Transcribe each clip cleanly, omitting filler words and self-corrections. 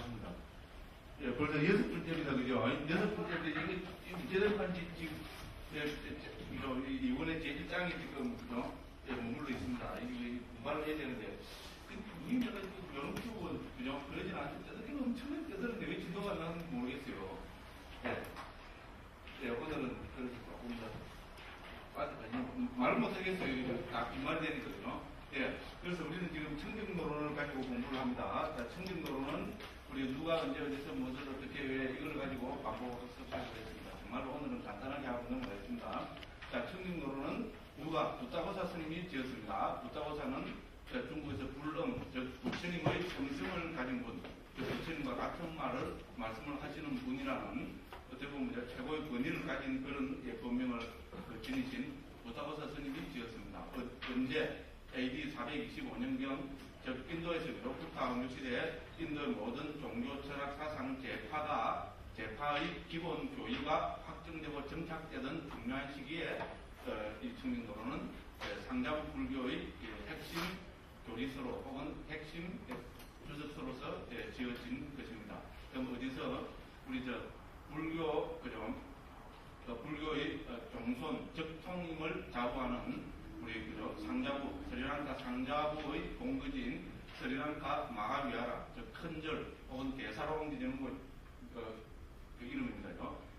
고맙습니다. 예, 벌써 6번째입니다. 그죠? 6번째인데, 이게 제대로까지 지금, 이번에 제1장이 지금, 그죠? 예, 머물러 있습니다. 이게 분발을 해야 되는데, 국민들은 연구적으로, 그죠? 그러진 않는데, 어떻게 엄청나게 떠드는데 왜 진도가 안 나는지 모르겠어요. 예. 예, 오늘은 그래서 조금 더, 말 못하겠어요. 다 빈말이 되니까요. 예. 그래서 우리는 지금 청정노론을 가지고 공부를 합니다. 자, 청정노론은 우리 누가 언제 어디서 무엇을 어떻게 왜 이걸 가지고 반복해서 설명을 했습니다. 정말 오늘은 간단하게 하고 넘어가겠습니다. 자, 청정노론은 누가 부타고사 스님이 지었습니다. 부타고사는 중국에서 불엄, 즉 부처님의 정성을 가진 분, 부처님과 같은 말씀을 하시는 분이라는 어떻게 보면 최고의 권위를 가진 그런 법명을 지니신 부타고사 스님이 지었습니다. 언제 AD 425년경 즉 인도에서도 부타 시대에 인도의 모든 종교 철학 사상 제파의 기본 교의가 확정되고 정착되던 중요한 시기에 이 청정노론은 상자부 불교의 핵심 교리서로 혹은 핵심 주석서로서 지어진 것입니다. 그럼 어디서 우리 불교 불교의 종손 즉 통임을 자부하는 우리 상자부 스리랑카 상자부의 본거지인 스리랑카 마하위하라 즉 큰절 혹은 대사로 옮기는 그 이름입니다.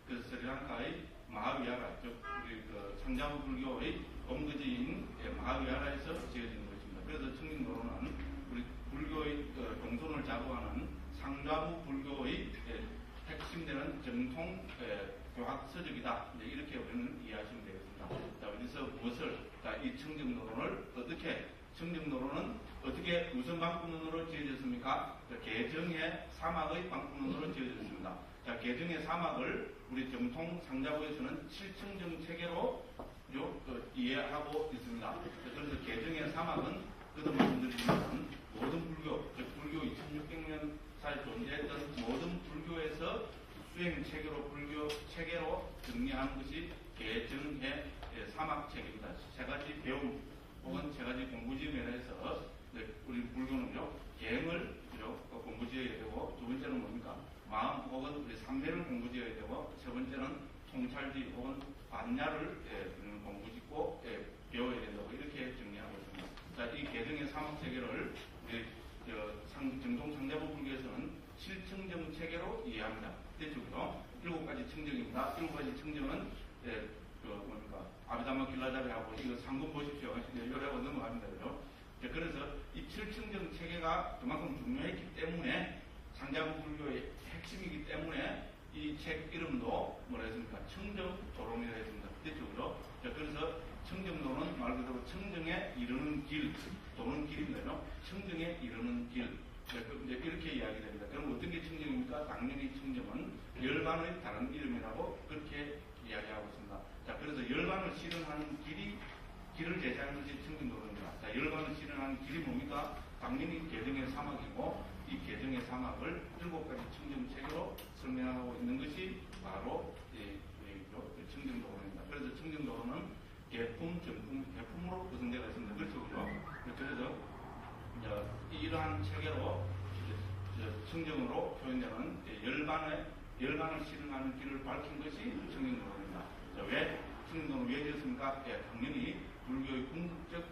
그래서 스리랑카의 마하위하라 즉 우리 상자부 불교의 본거지인 마하위하라에서 지어진 것입니다. 그래서 청정노론은 우리 불교의 종손을 자부하는 상자부 불교의 핵심되는 정통 교학 서적이다. 이렇게 우리는 이해하시면 되겠습니다. 자, 어디서 무엇을, 자, 이 청정노론을 청정노론은 어떻게 무슨 방법론으로 지어졌습니까? 개정의 사막의 방법론으로 지어졌습니다. 자, 개정의 사막을 우리 정통 상자부에서는 7청정 체계로 이해하고 있습니다. 그래서 개정의 사막은 그도 말씀드리지만 모든 불교, 즉 불교 2600년 사이 존재했던 모든 불교에서 수행 체계로 불교 체계로 정리하는 것이 개정의 사막 체계입니다. 세 가지 배움 혹은 세 가지 공부지 면에서 우리 불교는요 계행을 공부지어야 되고 두 번째는 뭡니까? 마음 혹은 우리 삼매를 공부지어야 되고 세 번째는 통찰지 혹은 반야를 공부짓고 배워야 된다고 이렇게 정리하고 있습니다. 자, 이 개정의 사막 체계를 우리 정통 상자부 불교에서는 7청정 체계로 이해합니다. 대충요 7가지 청정입니다. 7가지 청정은 아비다마 길라잡이하고 이거 상금 보십시오. 요래하고 넘어갑니다. 그래서 이 7청정 체계가 그만큼 중요했기 때문에 상자부 불교의 핵심이기 때문에 이 책 이름도 뭐라 했습니까? 청정도론이라 했습니다. 됐죠? 그래서 청정도는 말 그대로 청정에 이르는 길, 도는 길입니다. 청정에 이르는 길. 이제 이렇게 이야기됩니다. 그럼 어떤 게 청정입니까? 당연히 청정은 열반의 다른 이름이라고 그렇게 이야기하고 있습니다. 자, 그래서 열반을 실현하는 길을 제시하는 것이 청정도론입니다. 자, 열반을 실현하는 길이 뭡니까? 당연히 개정의 사막이고 이 개정의 사막을 7가지 청정체계로 설명하고 있는 것이 바로 청정도론입니다. 그래서 청정도론은 개품, 정품, 개품으로 구성되어 있습니다. 그렇죠? 그래서 이러한 체계로 청정으로 표현되는 열반을 실현하는 길을 밝힌 것이 청정도론입니다. 왜 청정도론을 왜 지었습니까? 당연히 불교의 궁극적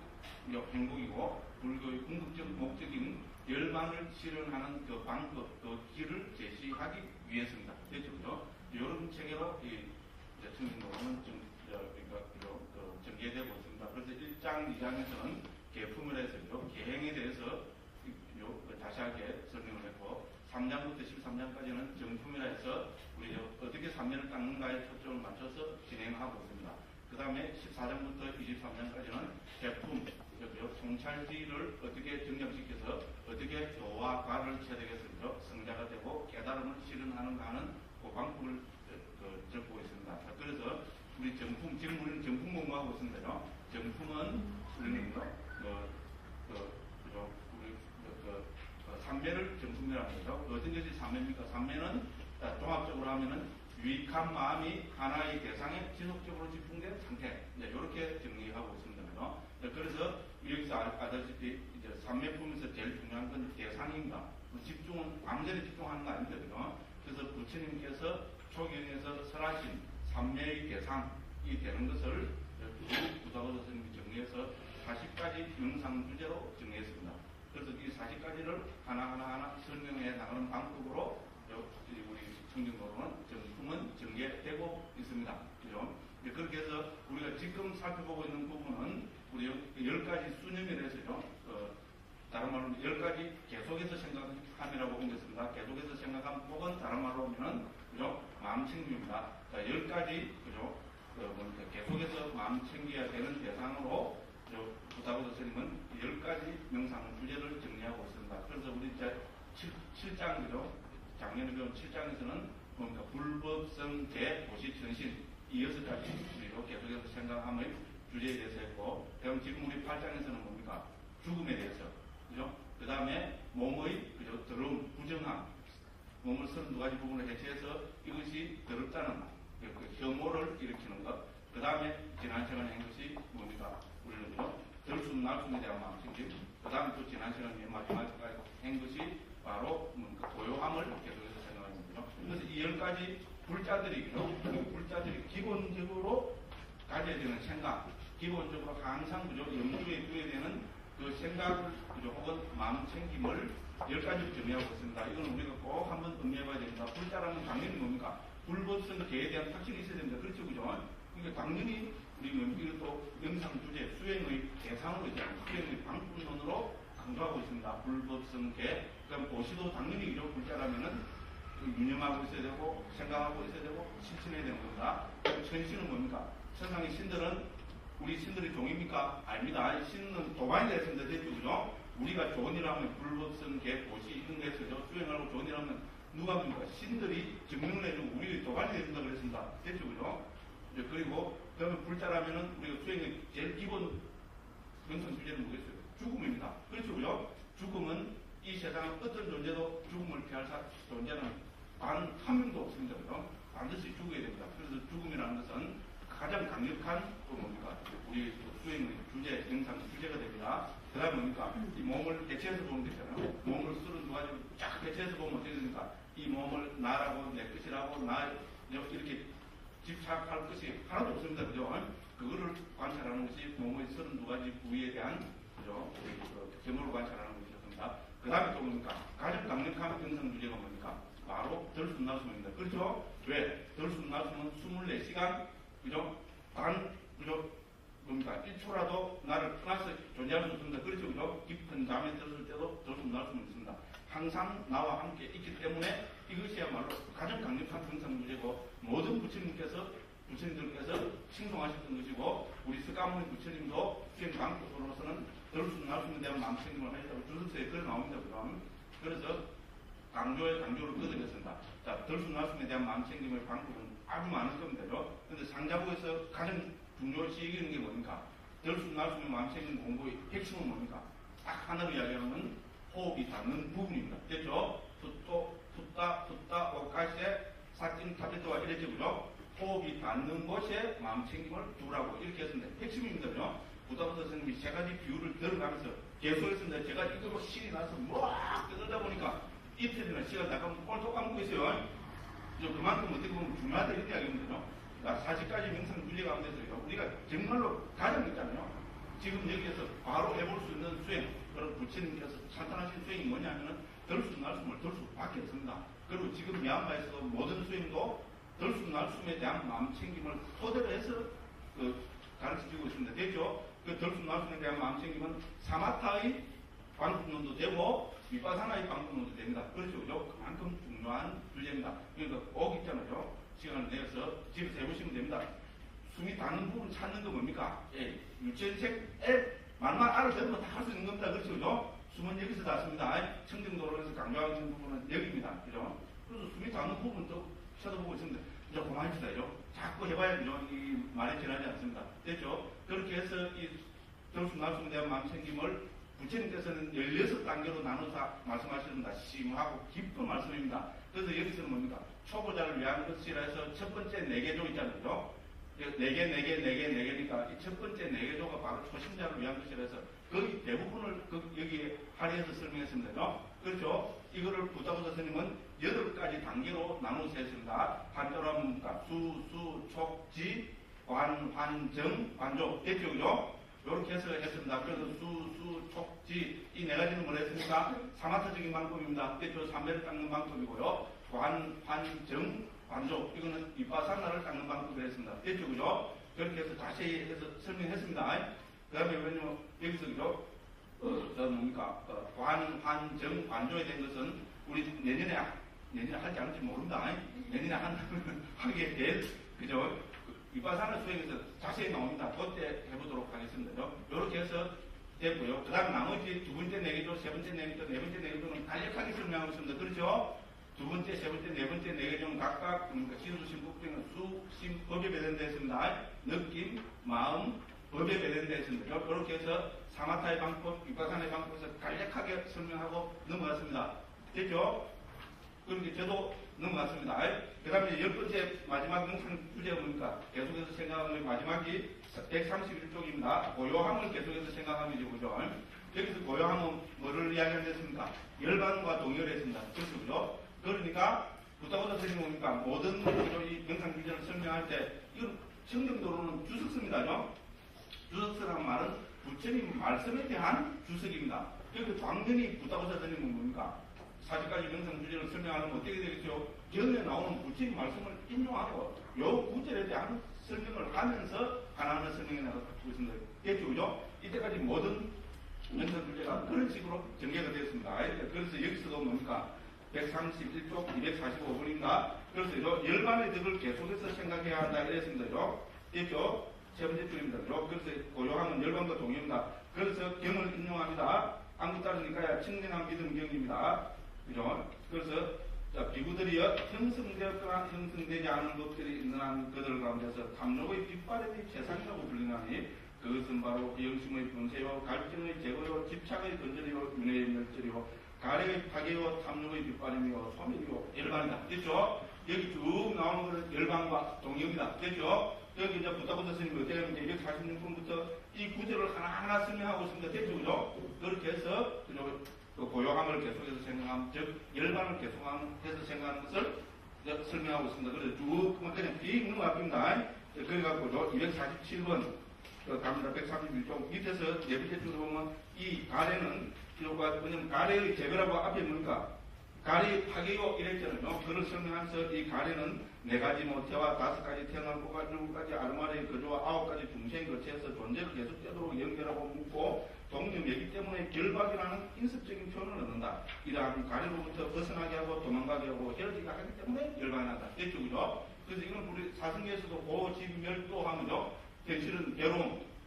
행복이고 불교의 궁극적 목적인 열반을 실현하는 그 방법, 그 길을 제시하기 위해서입니다. 됐죠? 이런 체계로 청정도론은 전개되고 있습니다. 그래서 1장, 2장에서는 개품을 해서 계행에 대해서 자세하게 설명을 했고 3장부터 13장까지는 정품이라 해서 우리 어떻게 삼면을 닦는가에 초점을 맞춰서 진행하고 있습니다. 그 다음에 14장부터 23장까지는 개품, 통찰지를 어떻게 정정시켜서 어떻게 교와 과를 체득해서 성자가 되고 깨달음을 실현하는가 하는 그 방법을 적고 있습니다. 그래서 우리 정품, 지금 우리는 정품 공부하고 있습니다. 정품은 우리는 삼매를 정품이라고 하죠. 어떤 것이 삼매입니까? 삼매는 종합적으로 하면은 유익한 마음이 하나의 대상에 지속적으로 집중된 상태. 이렇게 정리하고 있습니다. 그래서 여기서 아다시피 이제 삼매품에서 제일 중요한 건 대상입니다. 집중은 방전에 집중하는 거 아닙니다. 그죠? 그래서 부처님께서 초경에서 설하신 삼매의 대상이 되는 것을 부다고자 스님이 정리해서 40가지 명상 주제로 정리했습니다. 그래서 이 40가지를 하나하나 설명해 나가는 방법으로 우리 청정도로는 정품은 전개되고 있습니다. 그죠? 그렇게 해서 우리가 지금 살펴보고 있는 부분은 우리 10가지 수념이라서요. 다른 말로 10가지 계속해서 생각함이라고 옮겼습니다. 계속해서 생각함 혹은 다른 말로 하면은 그죠? 마음 챙김입니다. 자, 10가지 그죠? 계속해서 마음 챙겨야 되는 대상으로 부다고자 스님은 10가지 명상 주제를 정리하고 있습니다. 그래서 우리 이제 7장 그죠? 작년에 배운 7장에서는 뭔가 불법성계 보시천신 이 6가지 우리로 계속해서 생각함의 주제에 대해서 했고, 그럼 지금 우리 8장에서는 뭡니까? 죽음에 대해서, 그죠? 그 다음에 몸의, 그죠? 더러움, 부정함, 몸을 32가지 부분을 해체해서 이것이 더럽다는 그 혐오를 일으키는 것, 그 다음에 지난 시간에 한 것이 뭡니까? 우리는 그죠? 덜숨, 날숨에 대한 마음챙김, 그 다음에 또 지난 시간에 마지막까지 한 것이 바로 고요함을 계속해서 생각하는 거죠. 그래서 이 10가지 불자들이, 불자들이 기본적으로 가져야 되는 생각, 기본적으로 항상 그죠? 염두에 두어야 되는 그 생각을, 그죠? 혹은 마음 챙김을 10가지로 정리하고 있습니다. 이건 우리가 꼭 한번 음미해봐야 됩니다. 불자라는 당연히 뭡니까? 불법성계에 대한 확신이 있어야 됩니다. 그렇죠, 그죠? 그러니까 당연히 우리 이것도 영상 주제, 수행의 대상으로 있잖아요. 수행의 방법론으로 강조하고 있습니다. 불법성계. 그럼 보시도 당연히 이런 불자라면은 유념하고 있어야 되고, 생각하고 있어야 되고, 실천해야 되는 겁니다. 그럼 천신은 뭡니까? 천상의 신들은 우리 신들의 종입니까? 아닙니다. 신은 도반이 됐습니다. 됐죠, 그죠? 우리가 좋은 일 하면 불법성계, 보시 이런 거 해서죠. 수행하고 좋은 일 하면 누가 합니까? 신들이 증명을 해주고 우리가 도반이 된다 그랬습니다. 됐죠, 그죠? 그리고 그러면 불자라면은 우리가 수행의 제일 기본 명상 주제는 뭐겠어요? 죽음입니다. 그렇죠, 그죠? 죽음은 이 세상의 어떤 존재도 죽음을 피할 존재는 단 한 명도 없습니다. 그죠? 반드시 죽어야 됩니다. 그래서 죽음이라는 것은 가장 강력한 또 뭡니까? 우리 수행의 주제, 영상 주제가 됩니다. 그 다음에 뭡니까? 이 몸을 대체해서 보면 되잖아요. 몸을 32가지로 쫙 대체해서 보면 어떻게 됩니까? 이 몸을 나라고, 내 것이라고, 나, 이렇게 집착할 것이 하나도 없습니다. 그죠? 그거를 관찰하는 것이 몸의 32가지 부위에 대한, 그죠? 경험을 관찰하는 것이었습니다. 그 다음에 또 뭡니까? 가장 강력한 영상 주제가 뭡니까? 바로 덜숨 날숨입니다. 그렇죠? 왜? 덜숨 날숨은 24시간, 그죠? 그죠? 뭡니까? 1초라도 나를 떠나서 존재할 수 없습니다. 그렇죠? 그죠? 깊은 잠에 들었을 때도 덜숨 날숨은 있습니다. 항상 나와 함께 있기 때문에 이것이야말로 가장 강력한 영상 주제고, 모든 부처님들께서 칭송하셨던 것이고, 우리 스가모니 부처님도 수행 방법으로서는 덜숨 날숨에 대한 마음챙김을 하셨다고 주석서에 글에 나옵니다. 그래서 강조를 끄덕였습니다. 자, 덜숨 날숨에 대한 마음챙김의 방법은 아주 많을 겁니다. 그런데 상자부에서 가장 중요시 여기는 게 뭡니까? 덜숨 날숨의 마음챙김 공부의 핵심은 뭡니까? 딱 하나로 이야기하면 호흡이 닿는 부분입니다. 됐죠? 풋다, 오카시에, 사진, 타베토와 이랬죠, 그죠? 호흡이 닿는 곳에 마음 챙김을 두라고 이렇게 했습니다. 핵심입니다, 그죠? 부다부다 선생님이 3가지 비유를 들어가면서 계속했습니다. 제가 이거 신이 나서 막 떠들다 보니까 이틀이나 시간 나가면 꼴도 까먹고 있어요. 그만큼 어떻게 보면 중요하다 이런 이야기입니다. 40가지 명상 분리 가운데서요. 우리가 정말로 가장 있잖아요. 지금 여기에서 바로 해볼 수 있는 수행, 그런 부처님께서 찬탄하신 수행이 뭐냐면은 덜숨 날숨을 덜 수밖에 없습니다. 그리고 지금 미얀마에서 모든 수행도 덜숨 날숨에 대한 마음 챙김을 토대로 해서 가르쳐주고 있습니다. 됐죠? 그 덜숨 날숨에 대한 마음 챙김은 사마타의 방법론도 되고 위파사나의 방법론도 됩니다. 그렇죠? 그죠? 그만큼 중요한 주제입니다. 그러니까 꼭 있잖아요. 시간을 내서 집에서 해보시면 됩니다. 숨이 닿는 부분 찾는 거 뭡니까? 예, 유치원생 말만 알아들으면 다 할 수 있는 겁니다. 그렇죠? 그죠? 숨은 여기서 닿습니다. 청정도로에서 강조하는 부분은 여기입니다. 그죠? 그래서 숨이 닿는 부분도 쳐다보고 있습니다. 이제 그만합시다. 그죠? 자꾸 해봐야 그죠? 이 말이 지나지 않습니다. 됐죠? 그렇게 해서 이 덜숨 날숨에 대한 마음챙김을 부처님께서는 16단계로 나눠서 말씀하셨습니다. 심하고 깊은 말씀입니다. 그래서 여기서는 뭡니까? 초보자를 위한 것이라 해서 첫 번째 4개조 있잖아요. 네 개니까 이 첫 번째 4개조가 바로 초심자를 위한 것이라서 거의 대부분을 여기에 할애해서 설명했습니다. 그렇죠? 이거를 부타고사 스님은 8가지 단계로 나누어서 했습니다. 한자로 하면 뭡니까? 수, 촉, 지, 환, 정, 관조. 됐죠? 그죠? 이렇게 해서 했습니다. 그래서 수, 촉, 지, 이 4가지는 뭘 했습니까? 사마타적인 방법입니다. 됐죠? 삼배를 닦는 방법이고요. 정, 관조. 이거는 윗바사나를 닦는 방법을 했습니다. 됐죠? 그죠? 그렇게 해서 자세히 해서 설명했습니다. 그 다음에 왜냐면 여기서 그죠? 뭡니까? 정, 관조에 대한 것은 우리 내년에 할지 않을지 모른다. 내년에 하게 될, 그죠? 윗바사나 수행에서 자세히 나옵니다. 그때 해보도록 하겠습니다. 이렇게 해서 됐고요. 그 다음 나머지 두 번째 4개조, 세 번째 4개조, 네 번째 4개조는 간략하게 설명하고 있습니다. 그렇죠? 두 번째, 세 번째, 네 번째 4개조는 각각 신수, 심국증은 수, 심, 법에 배된다 했습니다. 느낌, 마음, 법에 배된다 했습니다. 이렇게 해서 사마타의 방법, 윗바사나의 방법에서 간략하게 설명하고 넘어갔습니다. 됐죠? 그렇게 저도 넘어갔습니다. 그 다음에 10번째 마지막 영상 주제가 뭡니까? 계속해서 생각하면 마지막이 131쪽입니다. 고요함을 계속해서 생각하면 이제 그죠? 여기서 고요함은 뭐를 이야기하겠습니까? 열반과 동의를 했습니다. 그렇죠? 그러니까 부타고사 스님이 뭡니까? 모든 이 영상 주제를 설명할 때 이건 청정도로는 주석서입니다. 주석서란 말은 부처님 말씀에 대한 주석입니다. 그래서 광전히 부타고사 스님은 뭡니까? 40가지 명상 주제를 설명하면 어떻게 되겠죠? 경에 나오는 부처님 말씀을 인용하고 요 구절에 대한 설명을 하면서 하나하나 설명해 나가고 있습니다. 됐죠? 그죠? 이때까지 모든 명상 주제가 그런 식으로 전개가 되었습니다. 그래서 여기서도 뭡니까? 131쪽 245번입니다. 그래서 열반의 덕을 계속해서 생각해야 한다 이랬습니다. 됐죠? 세 번째 줄입니다. 그래서 고요함은 열반과 동의입니다. 그래서 경을 인용합니다. 안구 따르니까 청량한 믿음 경입니다. 그죠? 그래서 비구들이여 형성되었거나 형성되지 않은 것들이 있는 한 그들 가운데서 탐욕의 빗바람이 재상이라고 불리나니 그것은 바로 영심의 분쇄요 갈증의 제거요 집착의 건절이요 윤회의 멸절이요 가래의 파괴요 탐욕의 빗바람이요 소멸이요 열반이다. 됐죠? 여기 쭉 나오는 것은 열반과 동의입니다. 됐죠? 여기 이제 부타고사 스님이 어떻게 하면 이제 246번부터 이 구절을 하나하나 설명하고 있습니다. 됐죠? 그죠? 그렇게 해서 그 고요함을 계속해서 생각하면, 즉, 열반을 계속해서 생각하는 것을 설명하고 있습니다. 그래서 쭉, 그냥 빙 넘어갑니다. 그래갖고, 247번, 갑니다. 131쪽 밑에서 네 번째 줄을 보면, 이 가래는, 왜냐면 가래의 재배라고 앞에 뭡니까? 가래의 파괴요, 이랬잖아요. 그걸 설명하면서 이 가래는 4가지 모태와 5가지 태어나고 7가지 아르마리의 거주와 9가지 중생이 거치해서 존재를 계속되도록 연결하고 묶고, 동념이기 때문에 결박이라는 인습적인 표현을 얻는다. 이러한 가래로부터 벗어나게 하고 도망가게 하고 헤어지게 하기 때문에 열반하다. 됐죠? 그죠? 그래서 이건 우리 사성계에서도 고집멸도하면요. 현실은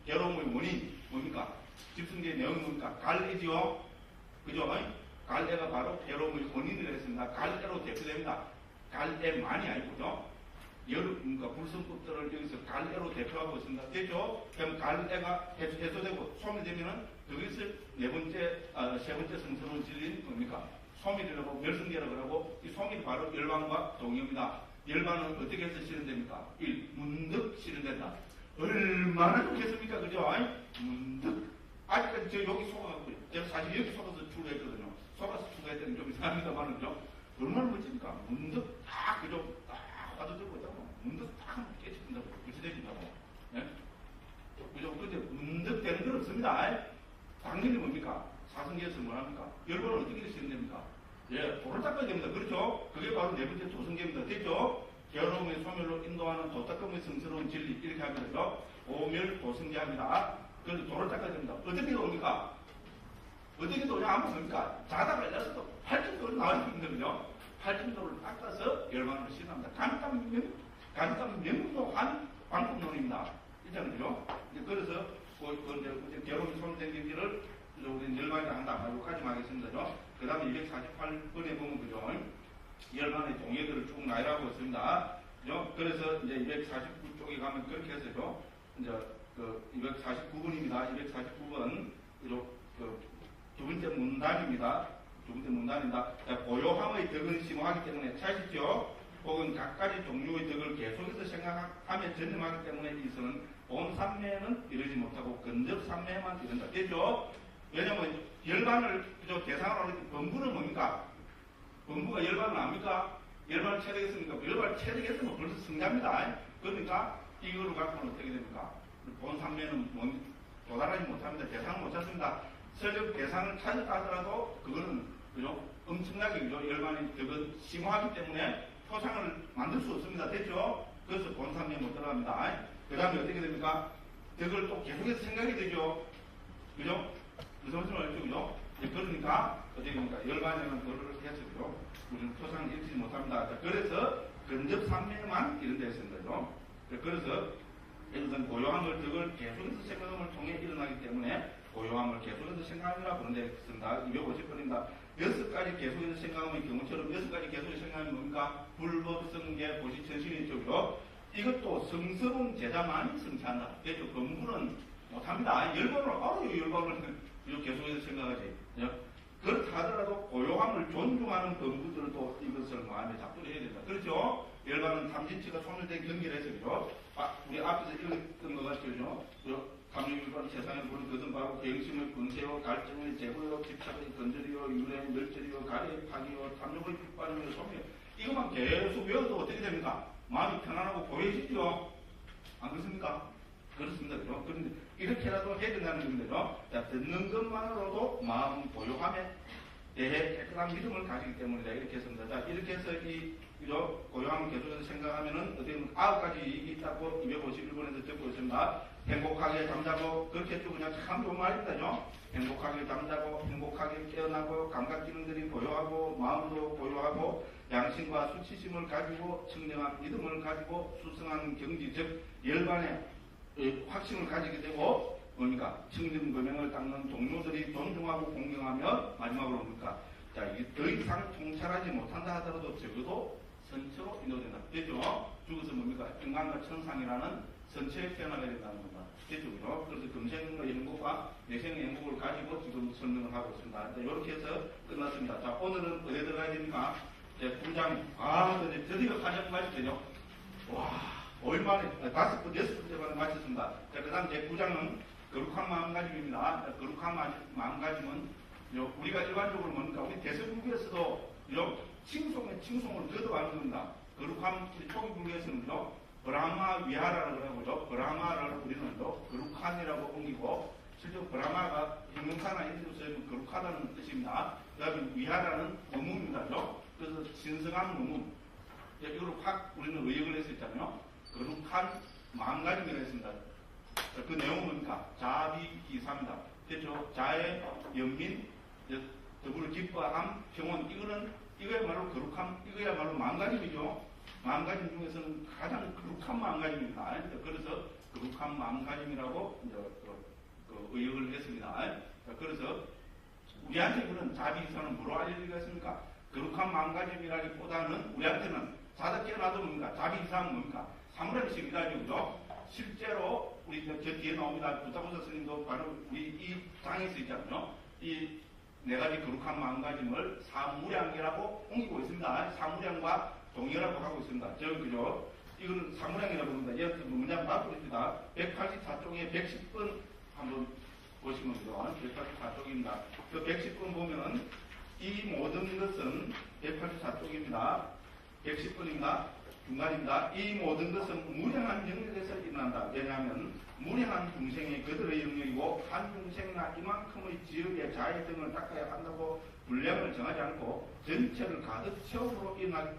괴로움의 원인, 뭡니까? 집승계의 내용이 뭡니까? 갈애지요? 그죠? 갈애가 바로 괴로움의 원인을 했습니다. 갈애로 대표됩니다. 갈애만이 아니고요. 그러니까 불성법들을 여기서 갈애로 대표하고 있습니다. 됐죠? 그럼 갈애가 해소되고 소멸되면은 그것을 세 번째 성스러운 진리는 뭡니까? 소멸이라고 멸성계라고 하고 이 소멸이 바로 열반과 동의입니다. 열반은 어떻게 해서 실현됩니까? 1. 문득 실현된다. 얼마나 좋겠습니까? 그죠? 문득. 아직까지 저 여기 속아갖고요. 제가 사실 여기 속아서 출구했거든요. 속아서 출구했더니 좀 이상합니다만은요. 얼마나 멋집니까? 문득 딱 그죠? 딱 와도들고 있다고. 문득 딱 깨집는다고. 부치대진다고. 예? 그죠? 근데 문득 되는 건 없습니다. 당연히 뭡니까? 사성계에서 뭐 합니까? 열반은 어떻게 실현됩니까? 예, 도를 닦아야 됩니다. 그렇죠? 그게 바로 네 번째 도성계입니다. 됐죠? 괴로움의 소멸로 인도하는 도닦음의 성스러운 진리. 이렇게 하면 되죠? 오멸 도성계 합니다. 그래서 도를 닦아야 됩니다. 어떻게 도입니까? 어떻게 도냐? 아무 뭡니까? 자다가 일어서도 팔진도를 나와야 되거든요. 팔진도를 닦아서 열반으로 실현합니다. 간단 명료한 방법론입니다. 있잖아요. 그래서 괴로움이 소멸된 경기를 우리는 열반이라 한다. 여기까지 하겠습니다. 그 다음에 248번에 보면 그죠? 열반의 동의들을 쭉 나열하고 있습니다. 그래서 이제 249쪽에 가면 그렇게 해서요. 이제 249번입니다. 249번 두 번째 문단입니다. 고요함의 덕은 심오하기 때문에 찾으시죠? 혹은 각가지 종류의 덕을 계속해서 생각하며 전념하기 때문에 이것은 본삼매는 이루지 못하고 근접삼매만 이룬다. 됐죠? 왜냐면 열반을 대상으로 하는 범부는 뭡니까? 범부가 열반은 압니까? 열반을 체득했습니까? 열반을 체득했으면 벌써 승자입니다. 그러니까 이거를 갖고는 어떻게 됩니까? 본삼매는 도달하지 못합니다. 대상을 못 찾습니다. 설령 대상을 찾았다 하더라도 그거는 그죠? 엄청나게 그죠? 열반이 덕은 심화하기 때문에 표상을 만들 수 없습니다. 됐죠? 그래서 본삼매에 못 들어갑니다. 그 다음에 어떻게 됩니까? 덕을 또 계속해서 생각이 되죠? 그죠? 무슨 말씀 알죠? 그죠? 그러니까 어떻게 됩니까? 열반에는 그거를 해서 그죠? 우리는 표상을 일치지 못합니다. 자, 그래서 근접삼매만 이런 데 있습니다. 그죠? 그래서 이것은 고요함을 덕을 계속해서 생각함을 통해 일어나기 때문에 고요함을 계속해서 생각함이라 부른 데 있습니다. 250번입니다. 6가지 계속해서 생각함의 경우처럼 6가지 계속해서 생각하면 뭡니까? 불법성계 보시천신이죠. 이것도 성스러운 제자만이 성취한다. 그렇죠? 검부는 못합니다. 열반을 계속해서 생각하지. 그렇다 하더라도 고요함을 존중하는 검부들도 이것을 마음에 잡두를 해야 된다. 그렇죠? 열반은 탐진치가 소멸된 경계를 해서 그죠? 우리 앞에서 읽었던 것 같죠? 탐욕일반 세상에 보는 것은 바로 개영심의 군세요, 갈증의 제고요, 집착의 건절이요, 유래의 멸절이요, 가래의 파기요, 탐욕의 빗발이요, 소멸. 이것만 계속 외워도 어떻게 됩니까? 마음이 편안하고 고요해지죠? 안 그렇습니까? 그렇습니다. 그죠? 그런데 이렇게라도 해야 된다는 겁니다. 자, 듣는 것만으로도 마음 고요함에 대해 깨끗한 믿음을 가지기 때문이다. 이렇게 했습니다. 자, 이렇게 해서 고요함을 계속해서 생각하면은 어떻게 보면 9가지 있다고 251번에서 적고 있습니다. 행복하게 잠자고, 그렇게 또 그냥 참 좋은 말입니다. 행복하게 잠자고, 행복하게 깨어나고, 감각기능들이 고요하고, 마음도 고요하고, 양심과 수치심을 가지고, 청량한 믿음을 가지고, 수성한 경지, 즉, 열반의 확신을 가지게 되고, 뭡니까? 청정금행을 닦는 동료들이 존중하고 공경하며, 마지막으로 뭡니까? 자, 이게 더 이상 통찰하지 못한다 하더라도 적어도 선처로 인도된다. 됐죠? 죽어서 뭡니까? 인간과 천상이라는 선체에 태어나게 된다는 겁니다. 됐죠? 그래서 금생의 행복과 내생의 행복을 가지고 지금 설명을 하고 있습니다. 이렇게 해서 끝났습니다. 자, 오늘은 어디에 들어가야 됩니까? 9장, 드디어 한영 마치죠? 와, 얼마나, 6번째 만에 마쳤습니다. 자, 그 다음 제 9장은 거룩한 마음가짐입니다. 거룩한 마음가짐은 우리가 일반적으로 뭡니까? 우리 대서불교에서도 칭송을 거듭하는 겁니다. 거룩한, 우리 초기불교에서는 브라마 위하라라고 그러고요. 브라마를 우리는 거룩한이라고 옮기고, 실제 브라마가 형용사나 인도에서는 거룩하다는 뜻입니다. 그 다음에 위하라는 의문입니다. 그래서 신성한 의문. 이걸 확 우리는 의역을 했었잖아요. 거룩한 마음가짐이라고 했습니다. 그 내용은 뭡니까? 자비기사입니다. 됐죠? 자의 연민, 더불어 기뻐함, 평온. 이거야말로 거룩함, 이거야말로 마음가짐이죠. 마음가짐 중에서는 가장 거룩한 마음가짐입니다. 그래서 거룩한 마음가짐이라고 의역을 했습니다. 그래서 우리한테 그런 자비기사는 뭐로 알려지겠습니까? 거룩한 마음가짐이라기보다는 우리한테는 자다 깨어나도 뭡니까? 자비기사는 뭡니까? 사무라이식이다. 그죠? 실제로 우리 저 뒤에 나옵니다. 부타고사 스님도 바로 우리 이 장에서 있잖아요. 이 4가지 거룩한 마음가짐을 사무량이라고 옮기고 있습니다. 사무량과 동의라고 하고 있습니다. 그죠? 이거는 사무량이라고 합니다. 얘한테 문장 바꾸겠습니다. 184쪽에 110번 한번 보시면 돼요. 184쪽입니다. 그 110번 보면은 이 모든 것은 184쪽입니다. 110번입니다. 중간입니다. 이 모든 것은 무량한 영역에서 일어난다. 왜냐하면 무량한 중생이 그들의 영역이고 한 중생이나 이만큼의 지역의 자의 등을 닦아야 한다고 분량을 정하지 않고 전체를 가득 채움으로 일어나기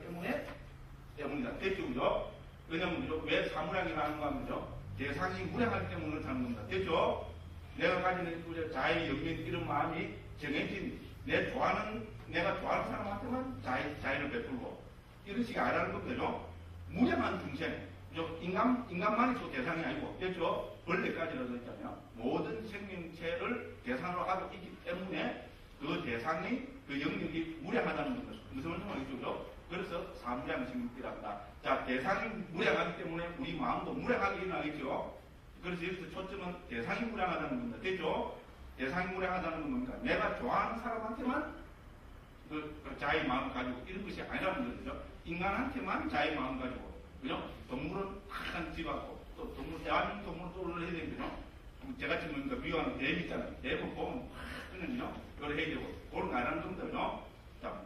때문이다. 됐죠? 왜냐하면 왜 사무량이라는 거 하면요. 대상이 무량하기 때문에 그렇다는 겁니다. 됐죠? 내가 가지는 자의 영역 이런 마음이 정해진 내가 좋아하는 사람한테만 자의를 베풀고 이런 식이 아니라는 겁니다. 무량한 중생, 인간만이 또 대상이 아니고, 됐죠? 벌레까지라도 있잖아요. 모든 생명체를 대상으로 하고 있기 때문에 그 대상이, 그 영역이 무량하다는 겁니다. 무슨 말인지 알겠죠? 그래서 사무량심이랍니다. 자, 대상이 무량하기 때문에 우리 마음도 무량하게 일어나겠죠? 그래서 여기서 초점은 대상이 무량하다는 겁니다. 됐죠? 대상이 무량하다는 건 뭡니까? 내가 좋아하는 사람한테만 자의 마음을 가지고 이런 것이 아니라는 거죠. 인간한테만 자의 마음 가지고, 그죠? 동물은 큰 집하고, 또 동물, 대한민국 동물 또 해야 되거든요. 제가 지금 미워하는 뱀 있잖아요. 뱀을 보면 그는요, 그걸 해야 되고, 그런 거 안 하는 정도요. 자,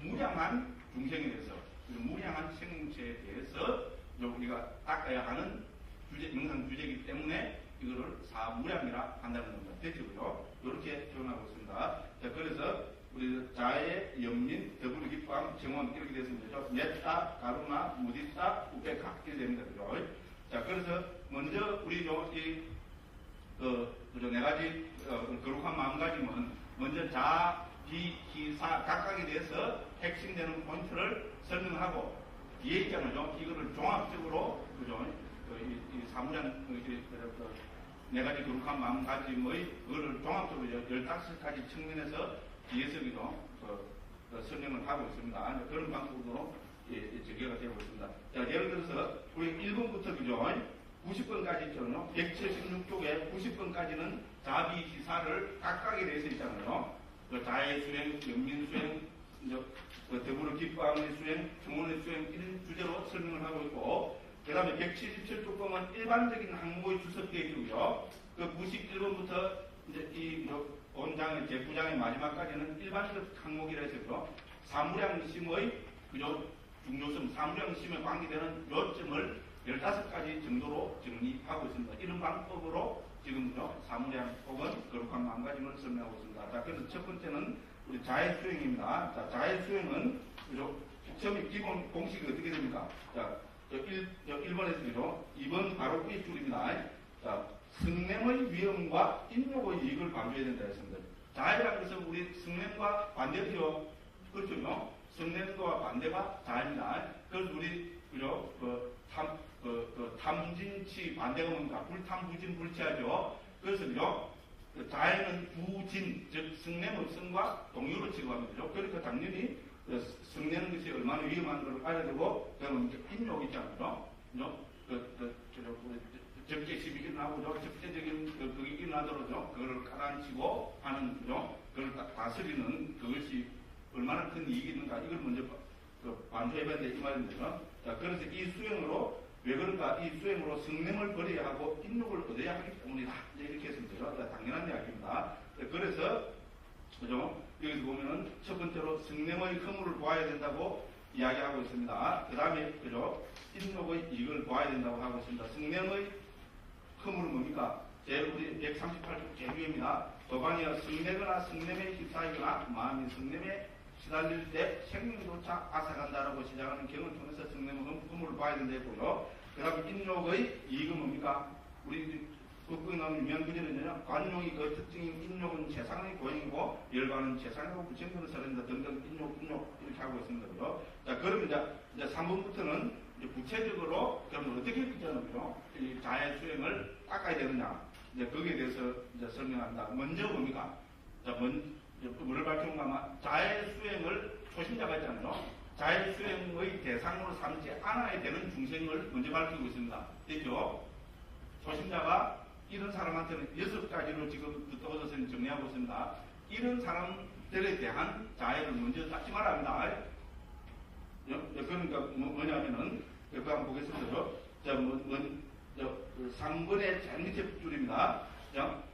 무량한 중생에 대해서, 무량한 생체에 대해서 우리가 닦아야 하는 주제, 영상 주제이기 때문에 이거를 사무량이라 한다는 겁니다. 됐고요. 이렇게 표현하고 있습니다. 자, 그래서 우리 자애, 연민, 더불어 기뻐함, 정원 이렇게 됐습니다. 넷다, 가루나, 무디다, 우백하 이렇게 됩니다. 그죠? 자, 그래서 먼저 우리 그죠? 네 가지 거룩한 마음가짐은 먼저 자, 비, 기, 사 각각에 대해서 핵심되는 포인트를 설명하고 뒤에 있잖아요. 이거를 종합적으로 그죠? 이 사무량 네 가지 거룩한 마음가짐의 그거를 종합적으로 15가지 측면에서 뒤에서 설명을 하고 있습니다. 그런 방법으로 전개가 되고 있습니다. 자, 예를 들어서 우리 1번부터 그죠? 90번까지 있잖아요. 176쪽에 90번까지는 자비시사를 각각에 대해서 있잖아요. 자의 수행, 연민 수행, 더불어 기뻐함의 수행, 중원의 수행 이런 주제로 설명을 하고 있고, 그 다음에 177쪽 보면 일반적인 항목의 주석되어 있고요. 그 91번부터 이제 이 본장의 제9장의 마지막까지는 일반적 항목이라 해서 사무량심의 그죠? 중요성, 사무량심에 관계되는 요점을 15가지 정도로 정리하고 있습니다. 이런 방법으로 지금요, 사무량 혹은 거룩한 마음가짐을 설명하고 있습니다. 자, 그래서 첫 번째는 우리 자의 수행입니다. 자, 자의 수행은, 그죠? 처음에 기본 공식이 어떻게 됩니까? 자, 1번에서 그죠? 2번 바로 이 줄입니다. 자, 성냄의 위험과 인욕의 이익을 방조해야 된다 했습니다. 자해라는 것은 우리 성냄과 반대죠. 그렇죠? 성냄과 반대가 자해입니다. 그래서 우리, 그죠? 탐진치 반대가 뭡니까? 불탐부진 불치하죠. 그래서요, 자해는 부진, 즉, 성냄의 성과 동요로 취급합니다. 그러니까 당연히 성내는 것이 얼마나 위험한 걸 알아야 되고, 그러면 인욕 있잖아요. 적개심이 일어나고, 적대적인 그게 일어나더라도, 그걸 가라앉히고 하는, 그걸 다스리는 그것이 얼마나 큰 이익이 있는가, 이걸 먼저 반조해봐야 돼, 이 말입니다. 자, 그래서 이 수행으로, 왜 그런가, 이 수행으로 성냄을 버려야 하고, 인욕을 얻어야 하기 때문이다. 이렇게 했습니다. 당연한 이야기입니다. 그래서, 그죠? 여기서 보면은 첫 번째로 성냄의 허물을 보아야 된다고 이야기하고 있습니다. 그 다음에, 그죠? 인욕의 이익을 보아야 된다고 하고 있습니다. 성냄의 허물은 뭡니까? 우리 138쪽 제2회입니다. 도반이여 성내거나 성냄에 휩싸이거나 마음이 성냄에 시달릴 때 생명조차 앗아간다라고 시작하는 경을 통해서 성냄의 허물을 봐야 된다 했고요. 그 다음에 인욕의 이익은 뭡니까? 우리 국국에 나오는 유명한 구절은요, 관용이 그 특징인 인욕은 재상의 고행이고, 열반은 재상이고 부처님으로 살린다 등등 인욕 이렇게 하고 있습니다. 그죠? 자, 그러면 이제 3번부터는 이제 구체적으로, 그러면 어떻게 했잖아요? 이 자해 수행을 닦아야 되느냐. 이제 거기에 대해서 이제 설명합니다. 먼저 뭡니까? 자, 뭐를 밝히는가 하면, 자해 수행을 초심자가 있잖아요. 자해 수행의 대상으로 삼지 않아야 되는 중생을 먼저 밝히고 있습니다. 됐죠? 초심자가 이런 사람한테는 6가지로 지금 붙어서 정리하고 있습니다. 이런 사람들에 대한 자해를 먼저 닦지 말아야 합니다. 그러니까 뭐냐면은, 여기 한번 보겠습니다. 자, 3번의 제일 밑에 줄입니다.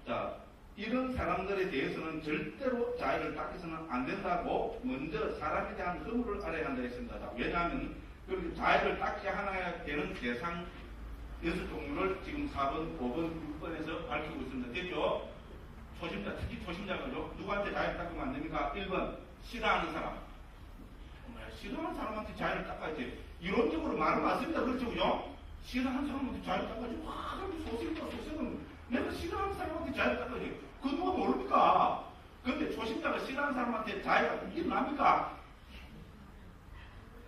자, 이런 사람들에 대해서는 절대로 자해를 닦아서는 안 된다고 먼저 사람에 대한 허물을 알아야 한다 했습니다. 자, 왜냐하면, 그렇게 자해를 닦게 하나야 되는 대상 6종류를 지금 4번, 5번, 6번에서 밝히고 있습니다. 됐죠? 초심자, 특히 초심자가죠. 누구한테 자해를 닦으면 안 됩니까? 1번, 싫어하는 사람. 싫어하는 사람한테 자해를 닦아야지. 이론적으로 말은 맞습니다. 그렇죠, 그죠? 싫어하는 사람한테 자해를 닦아야지. 와, 소생은 내가 싫어하는 사람한테 자해를 닦아야지. 그 누가 모릅니까? 근데 초심자가 싫어하는 사람한테 자해가 일어납니까?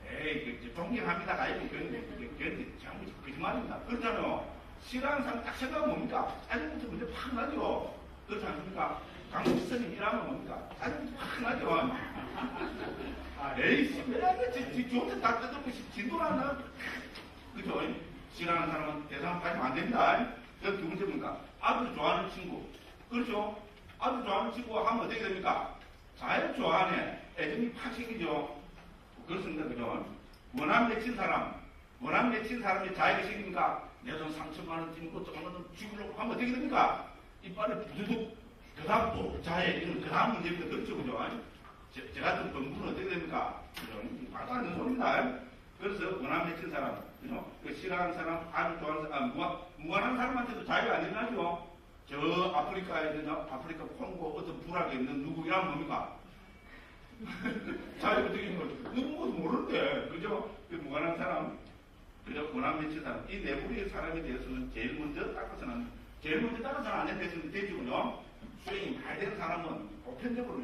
에이, 존경합니다가 아니고 그런데 전부 거짓말입니다. 그렇잖아요. 싫어하는 사람 딱 생각하면 뭡니까? 짜증부터 먼저 팍 나죠. 그렇지 않습니까? 강국선님 일하면 뭡니까? 짜증부터 팍 나죠. 에이, 왜 좋은데 다 뜯어놓고 진도를 안 나? 그죠? 싫어하는 사람은 대상 가지면 안 됩니다. 그 두 번째 뭡니까? 아주 좋아하는 친구. 그렇죠? 아주 좋아하는 친구가 하면 어떻게 됩니까? 잘 좋아하네. 애정이 팍 생기죠. 그렇습니다. 그죠? 원한 맺힌 사람이 자해가 생기니까 내 돈 3천만 원 찍고 조금만 더 죽이려고 하면 어떻게 됩니까? 이빨에 부두둑 그 다음 또 자해 이런 그 다음 문제입니다. 그렇죠, 그죠? 저 같은 범부는 어떻게 됩니까? 그죠? 말도 안 되는 소리입니다. 그래서 원한 맺힌 사람, 그죠? 그 싫어하는 사람, 아주 좋아하는 사람, 무관한 사람한테도 자해가 안 일어나죠. 저 아프리카에 있는 아프리카 콩고 어떤 불악에 있는 누구이란 뭡니까? 자해가 어떻게 있는 거죠? 누군가도 모르는데, 그죠? 그 무관한 사람, 그죠? 원한 맺힌 사람, 이 내부의 사람에 대해서는 제일 먼저 닦아서는 안 되는 되죠. 수행이 잘 되는 사람은 보편적으로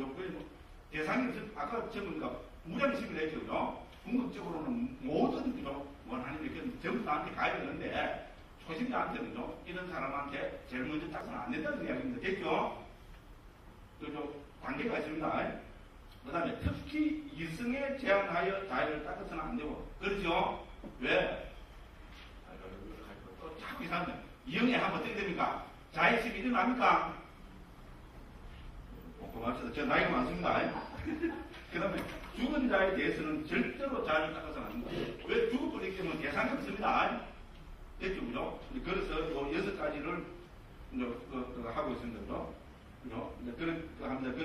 대상이 없어. 아까 전부니까 무장심을 했죠. 궁극적으로는 모든 원한이 이렇게 전부 나한테 가야 되는데 초심자한테는 이런 사람한테 제일 먼저 닦아서는 안 된다는 이야기입니다. 됐죠? 그죠? 단계가 있습니다. 그 다음에 특히 이승에 제한하여 자해를 닦아서는 안 되고. 그렇죠? 왜? 또 자꾸 이상한데. 이영애 하면 어떻게 됩니까? 자해심이 일어납니까? 고맙습니다. 저 나이가 많습니다. 그 다음에 죽은 자에 대해서는 절대로 자해를 닦아서는 안 됩니다. 왜 죽어버리기 때문에 대상이 없습니다. 됐죠, 그죠? 그래서 요 6가지를 하고 있습니다. 그죠? 합니다.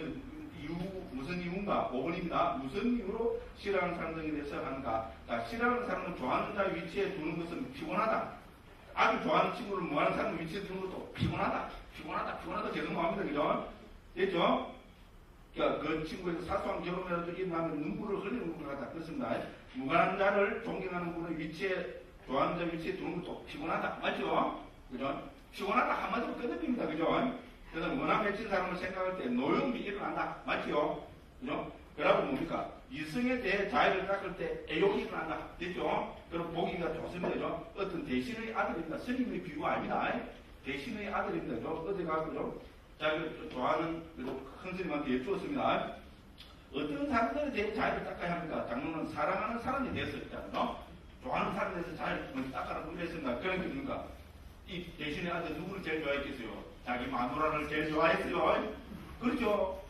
이유, 무슨 이유인가? 5번입니다. 무슨 이유로 싫어하는 사람들에 대해서 하는가? 자, 싫어하는 사람은 좋아하는 자의 위치에 두는 것은 피곤하다. 아주 좋아하는 친구를 무하는 사람 위치에 두는 것도 피곤하다 계속 나옵니다. 그죠? 됐죠? 그러니까 그 친구에서 사소한 결혼이라도 일어나면 눈물을 흘리는 것 같다. 그렇습니다. 무관한 자를 존경하는 분의 위치에, 좋아하는 자 위치에 두는 것도 피곤하다. 맞죠? 그죠? 피곤하다 한마디로 끝냅니다. 그죠? 그래서 원한 맺힌 사람을 생각할 때 노염이 일어난다. 맞죠? 그죠? 그러고 뭡니까? 이성에 대해 자해를 닦을 때 애욕이 일어난다. 됐죠? 그럼 보기가 좋습니다. 그죠? 어떤 대신의 아들입니다. 스님의 비유가 아닙니다. 대신의 아들입니다. 그죠? 어디 가서 자기를 좋아하는 큰 스님한테 여쭈었습니다. 어떤 사람들에 대해 자해를 닦아야 합니까? 장로는 사랑하는 사람에 대해서 있잖아요. 좋아하는 사람에 대해서 자해를 먼저 닦아라고 이랬습니다. 그런 게 뭡니까? 이 대신의 아들 누구를 제일 좋아했겠어요? 자기 마누라를 제일 좋아했어요. 그렇죠?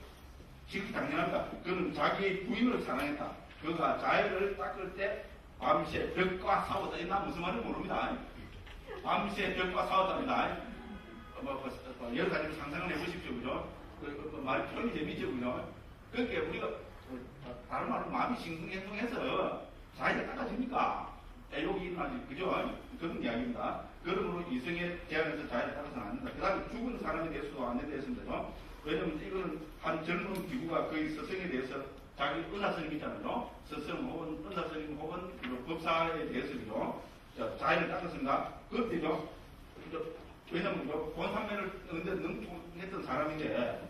지극히 당연합니다. 그는 자기 부인을 사랑했다. 그가 자해를 닦을 때 밤새 벽과 싸웠다. 나 무슨 말인지 모릅니다. 밤새 벽과 싸웠답니다. 여러 가지로 상상을 해보십시오. 그죠? 말 표현이 재미있죠. 그죠? 그러니까 우리가 다른 말로 마음이 싱숭생숭해서 자해가 닦아집니까? 애욕이 일어나지. 그죠? 그런 이야기입니다. 그러므로 이성에 대항해서 자해를 닦아서는 안 된다. 그 다음에 죽은 사람에 대해서도 안 된다 했습니다. 왜냐면 이거는 한 젊은 기구가 거의 스승에 대해서 자기 은사스님 있잖아요. 스승 혹은 은사스님 혹은 법사에 대해서죠. 자해를 닦았습니다. 그때죠. 왜냐면 본산매를 능통했던 사람인데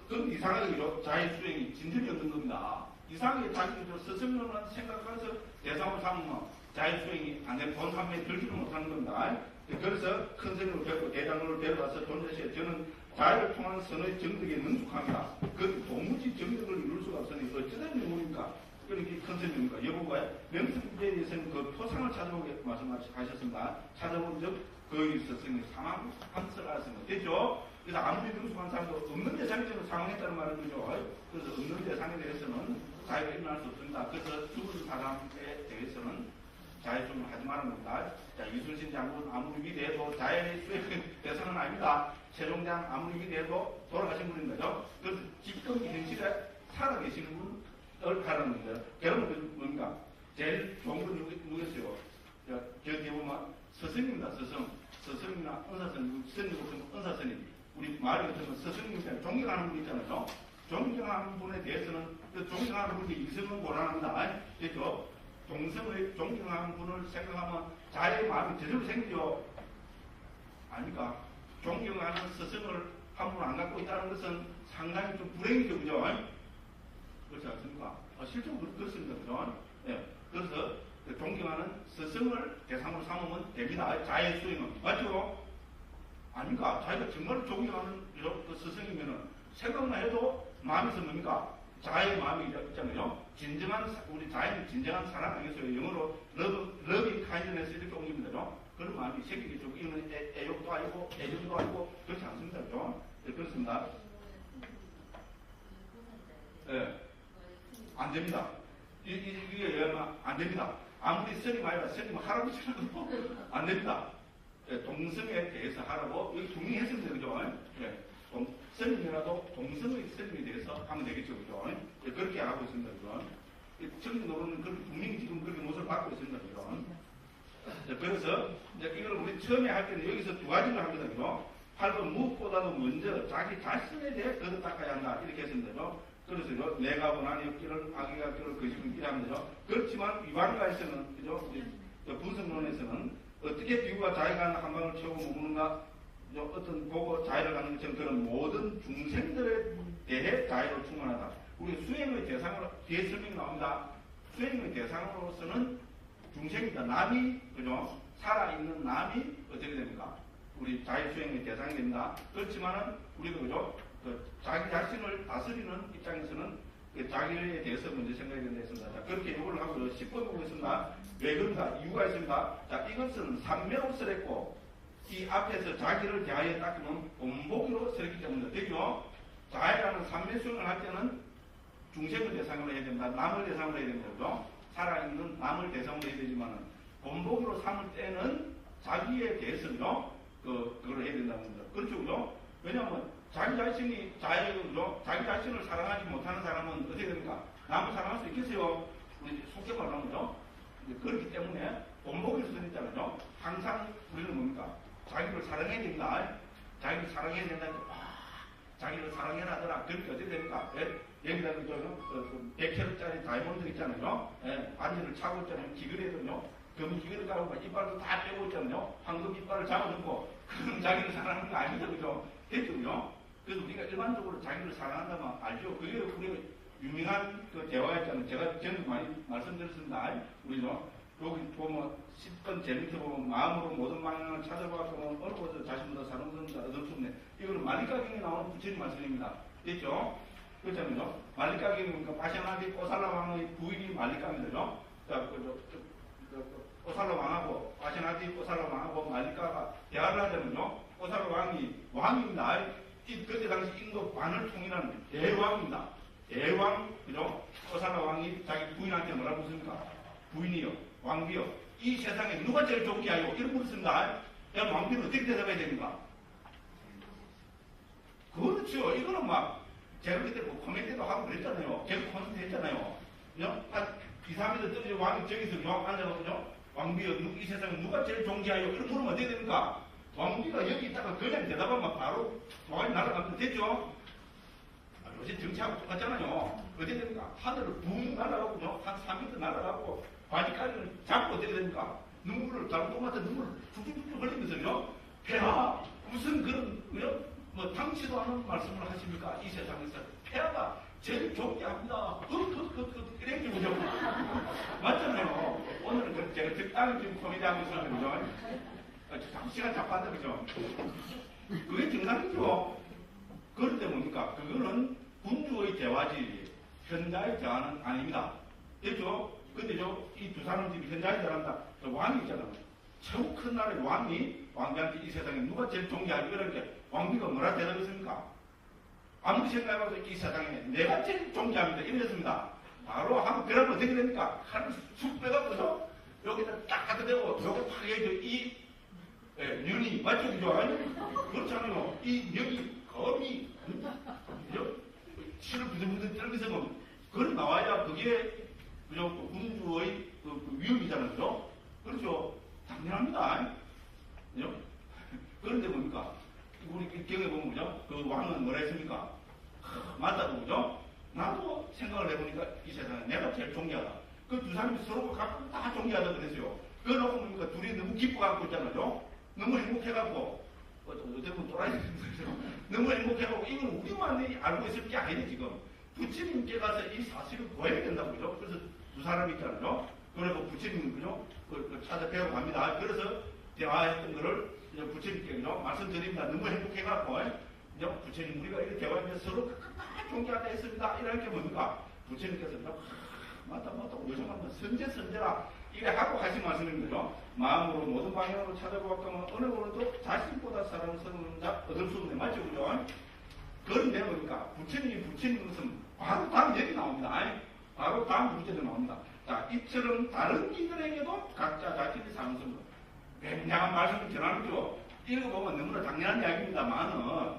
그건 이상하게 자해 수행이 진전이 없는 겁니다. 이상하게 자기 스승으로만 생각해서 대상으로 삼으면 자해 수행이 안 되는 본산매에 들지를 못하는 겁니다. 그래서 큰 스님을 뵙고 대장로를 데려와서 존재시에 저는 자해를 통한 선의 정덕에 능숙합니다. 그 도무지 정덕을 이룰 수가 없으니 어쩌다는 명문입니까? 그러니까 큰 스님입니까? 여보가 명승에 대해서는 그 토상을 찾아보게 말씀하셨습니다. 찾아본 적 거기 스승이 사망함을 알았습니다. 됐죠? 그래서 아무리 능숙한 사람도 없는 대상에서 사망했다는 말은 거죠. 그래서 없는 대상에 대해서는 자해가 일어날 수 없습니다. 그래서 죽은 사람에 대해서는 자해 좀 하지 말라는 겁니다. 자, 이순신 장군 아무리 위대해도 자해의 수행 대상은 아닙니다. 최종장 아무리 위대해도 돌아가신 분인 거죠. 그래서 지금 현실에 살아계시는 분을 가라는 거예요. 결혼은 뭡니까? 제일 좋은 건 누구였어요? 저 뒤에 보면 스승입니다. 스승이나 은사스님, 스승님, 은사스님. 우리 말이 같으면 스승님이잖아요. 존경하는 분 있잖아요. 존경하는 분에 대해서는 그 존경하는 분이 이성은 고란합니다. 됐죠? 동성의 존경하는 분을 생각하면 자의 마음이 저절로 생기죠. 아닙니까? 존경하는 스승을 한 분 안 갖고 있다는 것은 상당히 좀 불행이죠. 그죠? 그렇지 않습니까? 실제로 그렇습니다. 그죠? 예. 그래서 존경하는 스승을 대상으로 삼으면 됩니다. 자의 수행은. 맞죠? 아닙니까? 자기가 정말 존경하는 그 스승이면은 생각만 해도 마음에서 뭡니까? 자의 마음이 있잖아요. 진정한, 우리 자의는 진정한 사랑 아니겠어요? 영어로 러빙 카인드네스 이렇게 옮깁니다. 그런 마음이 생기겠죠. 이거는 애욕도 아니고, 애정도 아니고, 그렇지 않습니다. 그죠? 네, 그렇습니다. 예. 네. 안 됩니다. 이게 안 됩니다. 아무리 스님 아니라 스님 할아버지라도 안 됩니다. 예, 동성에 대해서 하라고 여기 동의했습니다. 그죠? 예, 스님이라도 동성의 스님에 대해서 하면 되겠죠. 그죠? 예, 그렇게 하고 있습니다. 그죠? 정치 노론은 그렇게 분명히 지금 그렇게 모습을 받고 있습니다. 그죠? 예, 그래서 이제 이걸 우리 처음에 할 때는 여기서 두 가지를 합니다. 그죠? 8번 무엇보다도 먼저 자기 자신에 대해 거듭 닦아야 한다. 이렇게 했습니다. 그죠? 그래서 내가 원하는 없기를 악의가 없기를 거짓을 이라면서 그렇지만 위반가에서는 그죠? 분석론에서는 어떻게 비유가 자기가 한 방울 채우고 머무는가 어떤 보고 자유를 갖는 것처럼 그런 모든 중생들에 대해 자유로 충만하다. 우리 수행의 대상으로 뒤에 설명이 나옵니다. 수행의 대상으로서는 중생이다. 남이 그죠? 살아있는 남이 어떻게 됩니까? 우리 자유 수행의 대상이 됩니다. 그렇지만은 우리도 그죠? 자기 자신을 다스리는 입장에서는 자기에 대해서 먼저 생각이 된다 했습니다. 자, 그렇게 요구를 하고 10번 보고 있습니다. 왜 그런가? 이유가 있습니다. 자, 이것은 삼매로 쓰랬고, 이 앞에서 자기를 대하여 닦으면 본보기로 쓰랬기 때문에, 되죠? 자해라는 삼매수행을 할 때는 중생을 대상으로 해야 된다. 남을 대상으로 해야 된다. 그죠? 살아있는 남을 대상으로 해야 되지만은, 본보기로 삼을 때는 자기에 대해서요, 그걸 해야 된다는 겁니다. 그렇죠? 그죠? 왜냐하면, 자기 자신이 자해죠? 자기 자신을 사랑하지 못하는 사람은 어떻게 됩니까? 남을 사랑할 수 있겠어요? 우리 속게 말하는 거죠? 그렇기 때문에 본보기로 쓰니까요. 항상 우리는 뭡니까? 자기를 사랑해야 됩니다. 자기를 사랑해야 된다니까, 자기를 사랑해라더라. 그렇게 어떻게 됩니까? 예? 여기다 그 100캐럿짜리 다이몬드 있잖아요. 예? 반지를 차고 있잖아요. 기그레도요. 금이 기그레 가고 이빨도 다 빼고 있잖아요. 황금 이빨을 잡아놓고, 그럼 자기를 사랑하는 거 아니죠? 그죠? 됐죠? 그래서 우리가 일반적으로 자기를 사랑한다면 알죠? 그게 우리 유명한 그 대화가 있잖아요. 제가 전에 많이 말씀드렸습니다. 우리죠? 여기 보면 10번 제 밑에 보면 마음으로 모든 방향을 찾아보면 어느 곳에서 자신보다 사랑스러운 자 얻을 수 없네. 이거는 말리가경에 나오는 부처님 말씀입니다. 됐죠? 그렇잖아요. 말리가경이니까 바시아나비 오살라 왕의 부인이 말리가입니다. 자, 오살라 왕하고 바시아나비 오살라 왕하고 말리가가 대화를 하자면요. 오살라 왕이 왕입니다. 그때 당시 인도 반을 통일하는 대왕입니다. 대왕, 그죠? 오살라 왕이 자기 부인한테 뭐라고 묻습니까? 부인이요, 왕비요. 이 세상에 누가 제일 좋게 하요? 이렇게 묻습니다. 그럼 왕비는 어떻게 대답해야 됩니까? 그렇죠. 이거는 막, 제가 그때 뭐 코멘트도 하고 그랬잖아요. 제가 코멘트 했잖아요. 한 2, 3m 떨어져 왕이 저기서 요 앉아가지고, 왕비요, 이 세상에 누가 제일 존귀하요? 이렇게 물으면 어떻게 됩니까? 왕비가 여기 있다가 그냥 대답하면 바로 왕이 날아가면 되죠? 요새 정치하고 똑같잖아요. 어떻게 됩니까? 하늘을 붕 날아가고, 한 3m 날아가고, 바지까지를 잡고 어떻게 됩니까? 눈물을, 다른 똑같은 눈물을 툭툭툭 흘리면서요. 폐하, 무슨 그런, 뭐, 당치도 않은 말씀을 하십니까? 이 세상에서. 폐하가 제일 좋게 합니다. 이렇게 보죠. 맞잖아요. 오늘은 제가 적당히 지금 코미디 하고 있었는데, 그죠? 자꾸 시간 잡았다, 그죠? 그게 정상이죠. 그런데 뭡니까? 그거는 군주의 대화지, 현자의 대화는 아닙니다. 됐죠? 근데 이 두 사람 집이 현자의 대화한다. 왕이 있잖아요. 최고 큰 나라의 왕이 왕비한테 이 세상에 누가 제일 존귀하지? 그러니까 왕비가 뭐라 대답했습니까? 아무리 생각해봐도 이 세상에 내가 제일 존귀합니다. 이랬습니다. 바로 하면 그러면 어떻게 됩니까? 하늘 쑥 빼갖고서 여기다 딱 갖다 대고 요거 팍 해야죠. 이 년이 맞죠? 그죠? 그렇잖아요. 이 년이 거미 실을 부들부들 떨면서 그걸 나와야 그게 그죠? 군주의 그 위험이잖아요. 그죠? 그렇죠? 당연합니다. 그죠? 그런데 뭡니까? 우리 경에 보면 그죠? 그 왕은 뭐라 했습니까? 맞다고 그죠? 나도 생각을 해보니까 이 세상에 내가 제일 존귀하다. 그 두 사람이 서로 각각 다 존귀하다 그랬어요. 그거 놓고 보니까 둘이 너무 기뻐갖고 있잖아요. 너무 행복해갖고 어쨌든 또라이 너무 행복해갖고 이건 우리만이 알고 있을 게 아니네 지금. 부처님께 가서 이 사실을 보여야 된다고 그죠? 그래서 두 사람이 있잖아요. 그리고 부처님은 그죠? 찾아뵈러 갑니다. 그래서 대화했던 거를 부처님께 그죠? 말씀드립니다. 너무 행복해갖고 부처님 우리가 이렇게 대화하면서 서로 다 존귀하다 했습니다. 이런 게 뭡니까? 부처님께서 맞다 요즘은 선제라 이래 하고 하신 말씀인 거죠. 마음으로 모든 방향으로 찾아보았다면 어느 거라도 자신보다 사랑스러운 자 얻을 수 없네. 맞죠? 그죠? 그런데 뭡니까? 부처님은 바로 다음 얘기 나옵니다. 바로 다음 문제도 나옵니다. 자, 이처럼 다른 이들에게도 각자 자신의 상승, 굉장한 말씀을 전하죠. 읽어보면 너무나 당연한 이야기입니다만은,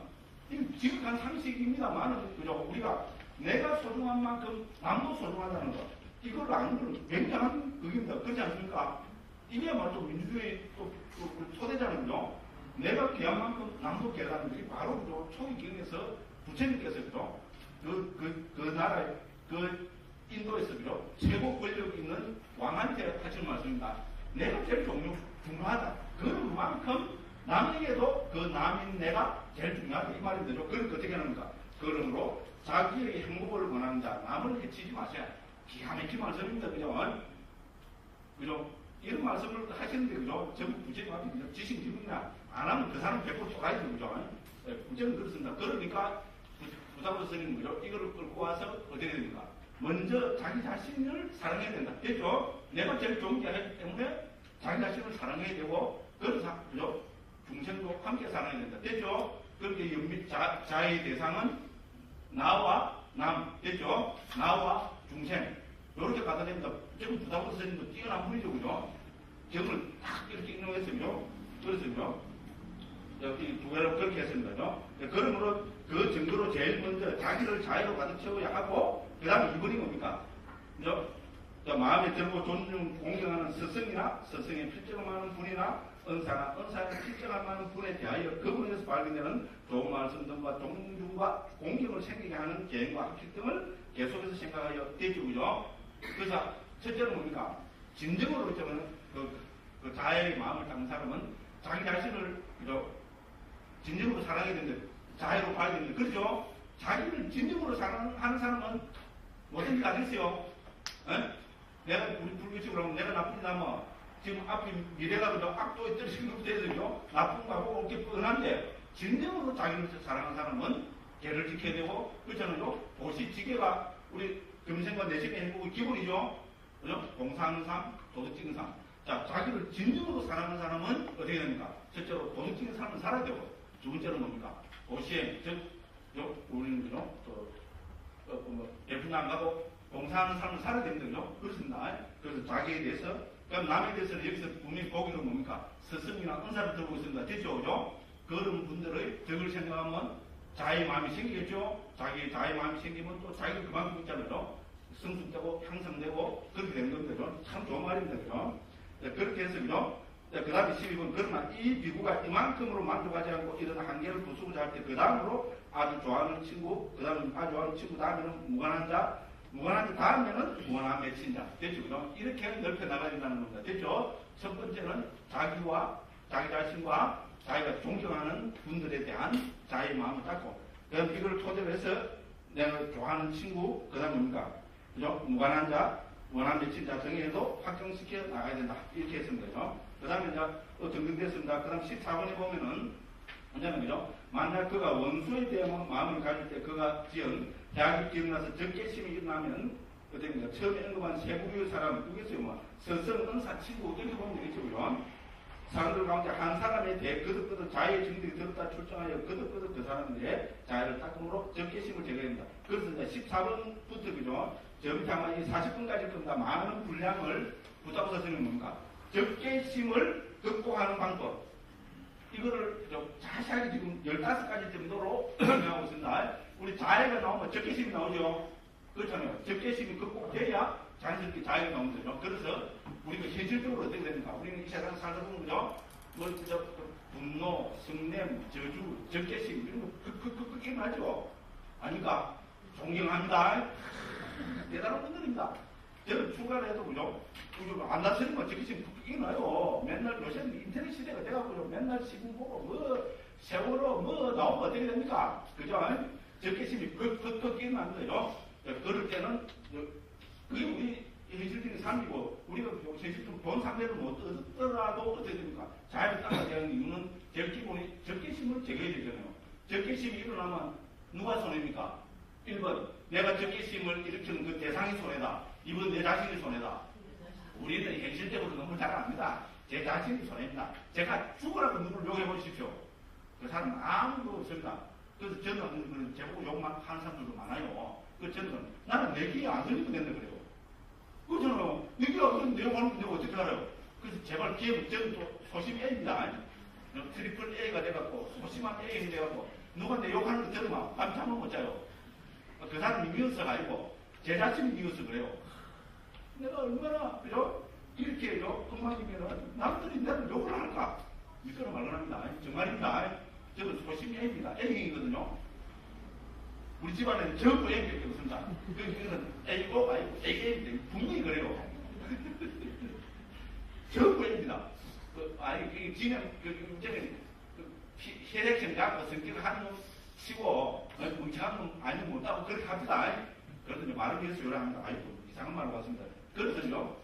이건 지극한 상식입니다만은, 그죠? 우리가 내가 소중한 만큼 남도 소중하다는 것, 이걸 아는 건 굉장한 그입니다. 그렇지 않습니까? 이게야말로 민주주의 또 토대잖아요. 내가 귀한 만큼 남도 귀하다는 것이 바로 그죠? 초기 기능에서 부처님께서 그죠? 그 나라의 인도에서 그죠? 최고 권력 있는 왕한테 하시는 말씀입니다. 내가 제일 중요하다. 그만큼 남에게도 그 남인 내가 제일 중요하다. 이 말이 되죠. 그걸 어떻게 하는가? 그러므로 자기의 행복을 원하는 자, 남을 해치지 마세요. 기가 막힌 말씀입니다. 그죠? 그죠? 이런 말씀을 하시는데, 그죠? 전부 부처님 앞에 그죠? 지식지문이나 안 하면 그 사람 100% 쪼가야죠. 그죠? 부처는 그렇습니다. 그러니까 부사부 스님 그죠? 이거를 끌고 와서 어떻게 됩니까? 먼저 자기 자신을 사랑해야 된다. 됐죠? 내가 제일 좋은 게 아니기 때문에 자기 자신을 사랑해야 되고, 그래서 그죠? 중생도 함께 사랑해야 된다. 됐죠? 그렇게 자의 대상은 나와 남, 됐죠? 나와 중생. 이렇게 갖다 됩니다. 지금 부사부 스님도 뛰어난 분이죠. 그죠? 점을 딱 이렇게 인용했으며, 그래서요. 여기 두 개로 그렇게 했습니다. 그러므로 그 증거로 제일 먼저 자기를 자유로 가득 채워야 하고, 그 다음에 2번이 뭡니까? 마음에 들고 존중, 공경하는 스승이나 스승의 필적하는 분이나 은사나 은사의 필적하는 분에 대하여 그분에서 발견되는 좋은 말씀 등과 존중과 공경을 생기게 하는 계획과 학식 등을 계속해서 생각하여 되죠. 그죠? 그래서 첫째는 뭡니까? 진정으로 그러면 그 자애의 마음을 담은 사람은 자기 자신을 그죠? 진정으로 사랑해야 되는데 자애로 봐야 되는데 그렇죠? 자기를 진정으로 사랑하는 사람은 뭐든지 하겠어요. 내가 우리 불교식으로 하면 내가 나쁜 사람은 지금 앞에 미래가 그죠? 악도에 떨어지는 것도 되죠? 나쁜 거하고 이렇게 뻔한데 진정으로 자기를 사랑하는 사람은 개를 지켜야 되고 그렇잖아요. 도시 지게가 우리 금생과 내심의 행복의 기본이죠. 그죠? 공사하는 삶, 도덕적인 삶. 자, 자기를 진정으로 사랑하는 사람은 어떻게 됩니까? 첫째로 도덕적인 삶을 살아야 되고, 두 번째는 뭡니까? 도시행, 우리는 그죠? 예쁜 안 가도 공사하는 삶을 살아야 됩니다. 그죠? 그렇습니다. 그래서 자기에 대해서, 그럼 남에 대해서는 여기서 분명히 보기는 뭡니까? 스승이나 은사를 들고 있습니다. 됐죠? 그죠? 그런 분들의 덕을 생각하면 자의 마음이 생기겠죠? 자기의 자의 마음이 생기면 또 자기가 그만큼 있잖아요. 성숙되고 향상되고 그렇게 되는 겁니다. 참 좋은 말입니다. 그죠? 그렇게 해서 그죠? 그 다음에 12번 그러나 이 비구가 이만큼으로 만족하지 않고 이런 한계를 부수고자 할 때 그 다음으로 아주 좋아하는 친구, 그 다음에 아주 좋아하는 친구 다음에는 무관한 자, 무관한 자 다음에는 무관한 맺힌 자. 됐죠? 그죠? 이렇게 넓혀 나가야 된다는 겁니다. 됐죠? 첫 번째는 자기와 자기 자신과 자기가 존경하는 분들에 대한 자의 마음을 갖고 그다음 이걸 토대로 해서 내가 좋아하는 친구, 그 다음에 뭡니까? 그죠? 무관한 자, 원한 맺힌 자 정의에도 확정시켜 나가야 된다. 이렇게 했습니다. 그죠? 그 다음에 이제 또 등등됐습니다. 그 다음 14번에 보면은, 뭐냐면, 그죠? 만약 그가 원수에 대한 마음을 가질 때 그가 지은 대학이 기억나서 적개심이 일어나면, 어떻게 처음에 언급한 세부류의 사람, 누구겠어요? 뭐, 서성, 은사, 친구, 이렇게 보면 되겠죠. 그죠? 사람들 가운데 한 사람에 대해 거듭거듭 자의 증득이 들었다 출정하여 거듭거듭 그 사람에 대해 자의를 닦음으로 적개심을 제거해야 된다. 그래서 이제 14번부터, 그죠? 저 밑에 아마 이 40분까지 겁니다. 많은 분량을 부탁부사 쓰는 뭡니까? 적개심을 극복하는 방법. 이거를 자세하게 지금 15가지 정도로 설명하고 있습니다. 우리 자해가 나오면 적개심이 나오죠. 그렇잖아요. 적개심이 극복돼야 자연스럽게 자해가 나오는 거죠. 그래서 우리가 현실적으로 어떻게 됩니까? 우리는 이 세상에 살다 보면 그죠? 분노, 성냄, 저주, 적개심 이런 거 크게 나죠. 아니까 존경합니다. 대단한 분들입니다. 저는 출간해도 그죠? 안 다스리면 적개심 크게 나요. 맨날 요새는 인터넷 시대가 돼갖고요. 맨날 시국 보고 뭐 세월호 뭐 나오면 어떻게 됩니까? 그죠? 적개심이 크게 나는 거죠. 그럴 때는 그게 우리 현실적인 삶이고 우리가 현실적으로 본 상대를 못 얻더라도 어떻게 됩니까? 자유를 따라야 되는 이유는 제일 기본이 적개심을 제거해야 되잖아요. 적개심이 일어나면 누가 손해입니까? 1번 내가 적개심을 일으키는 그 대상이 손해다. 2번 내 자신이 손해다. 우리는 현실적으로 너무 잘 압니다. 제 자신이 손해입니다. 제가 죽으라고 누구를 욕해 보십시오. 그 사람은 아무도 없습니다. 그래서 저는 제보고 욕만 하는 사람들도 많아요. 그 저는 나는 내 귀에 안 들리면 된다 그래요. 그렇잖아요. 여기가 어떤 내용하는 건데 어떻게 알아요? 그래서 제발 기획 저는 또 소심 A입니다. 트리플 A가 돼갖고 소심한 A가 돼갖고 누가 내 욕하는 거 들으면 밤 잠을 못 자요. 그 사람이 미워서 아니고 제 자신이 미워서 그래요. 내가 얼마나 그죠? 이렇게 엉망이면은 남들이 나를 욕을 할까? 믿거나 말거나합니다. 정말입니다. 저는 소심 A입니다. A이거든요. 우리 집안에는 전부 A밖에 없습니다. 그거는 A고 아니고 A입니다. 분명히 그래요. 전부 A입니다. 아니, 진행, 이제는 혈액형 갖고 성격을 하는 거 치고, 뭉쳐한 건 아니 못하고 그렇게 합니다. 그러더니 말을 위해서 요란합니다. 아이고, 이상한 말을 왔습니다. 그래서요,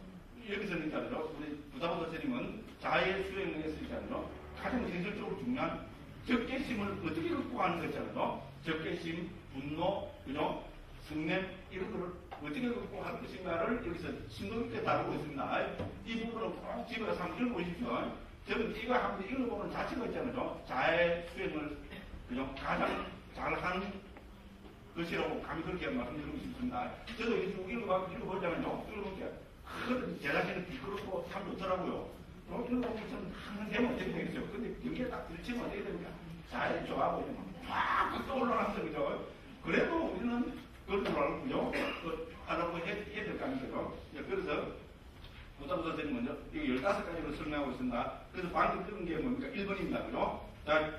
여기서는 있잖아요. 우리 부다보 선생님은 자의 수행에서 있잖아요. 가장 현실적으로 중요한 적개심을 어떻게 극복하는 거 있잖아요. 적개심, 분노, 그죠? 성냄, 이런 거를 어떻게 극복할 것인가를 여기서 심도 있게 다루고 있습니다. 이 부분은 꼭 집에 가서 한번 읽어보십시오. 저는 이거 한번 읽어보는 자체가 있잖아요. 자의 수행을 그죠? 가장 잘하는 것이라고 감히 그렇게 말씀드리고 싶습니다. 저도 이거 읽어보잖아요. 읽어볼게요. 그건 제 자신은 비끄럽고 참 좋더라고요. 읽어보면 참 항상 되면 어떻게 되겠어요. 근데 여기에 딱 들치면 어떻게 됩니까? 자의 좋아하고 막 떠올라놨어요. 그죠? 그래도 우리는 그걸 알고요. 하라고 해야 될 거 아니에요. 그래서 부담 선생님 먼저 이거 15가지로 설명하고 있습니다. 그래서 방금 뜬 게 뭡니까? 1번입니다. 그죠? 자,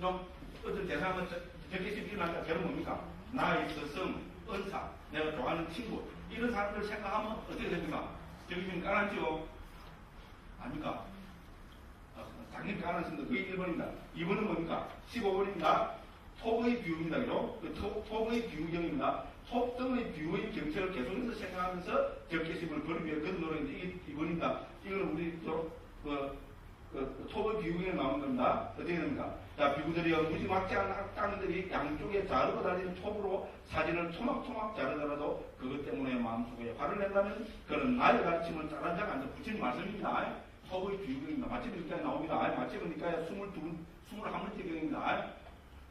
어떤 대상은 적개심 일어나니까 걔는 뭡니까? 나의 스승, 은사, 내가 좋아하는 친구 이런 사람들 생각하면 어떻게 됩니까? 적개심 깔았죠? 아닙니까? 당연히 깔았습니다. 그게 1번입니다. 2번은 뭡니까? 15번입니다. 톱의 비유입니다. 그죠? 톱의 비유경입니다. 톱 등의 비유의 경책을 계속해서 생각하면서 적개심을 걸기 위해 그런 노래인데 이게 2번입니다. 이거는 우리 톱의 비유경에 나오는 겁니다. 어떻게 됩니까? 자, 비구들이여 무지막지한 땅들이 양쪽에 자르고 달리는 톱으로 사진을 토막토막 자르더라도 그것 때문에 마음속에 화를 낸다면 그는 나의 가르침을 따른 자가 아니라 붙인 말씀입니다. 톱의 비유경입니다. 마침 여기까지 나옵니다. 마침 그러니까 21번째 경입니다.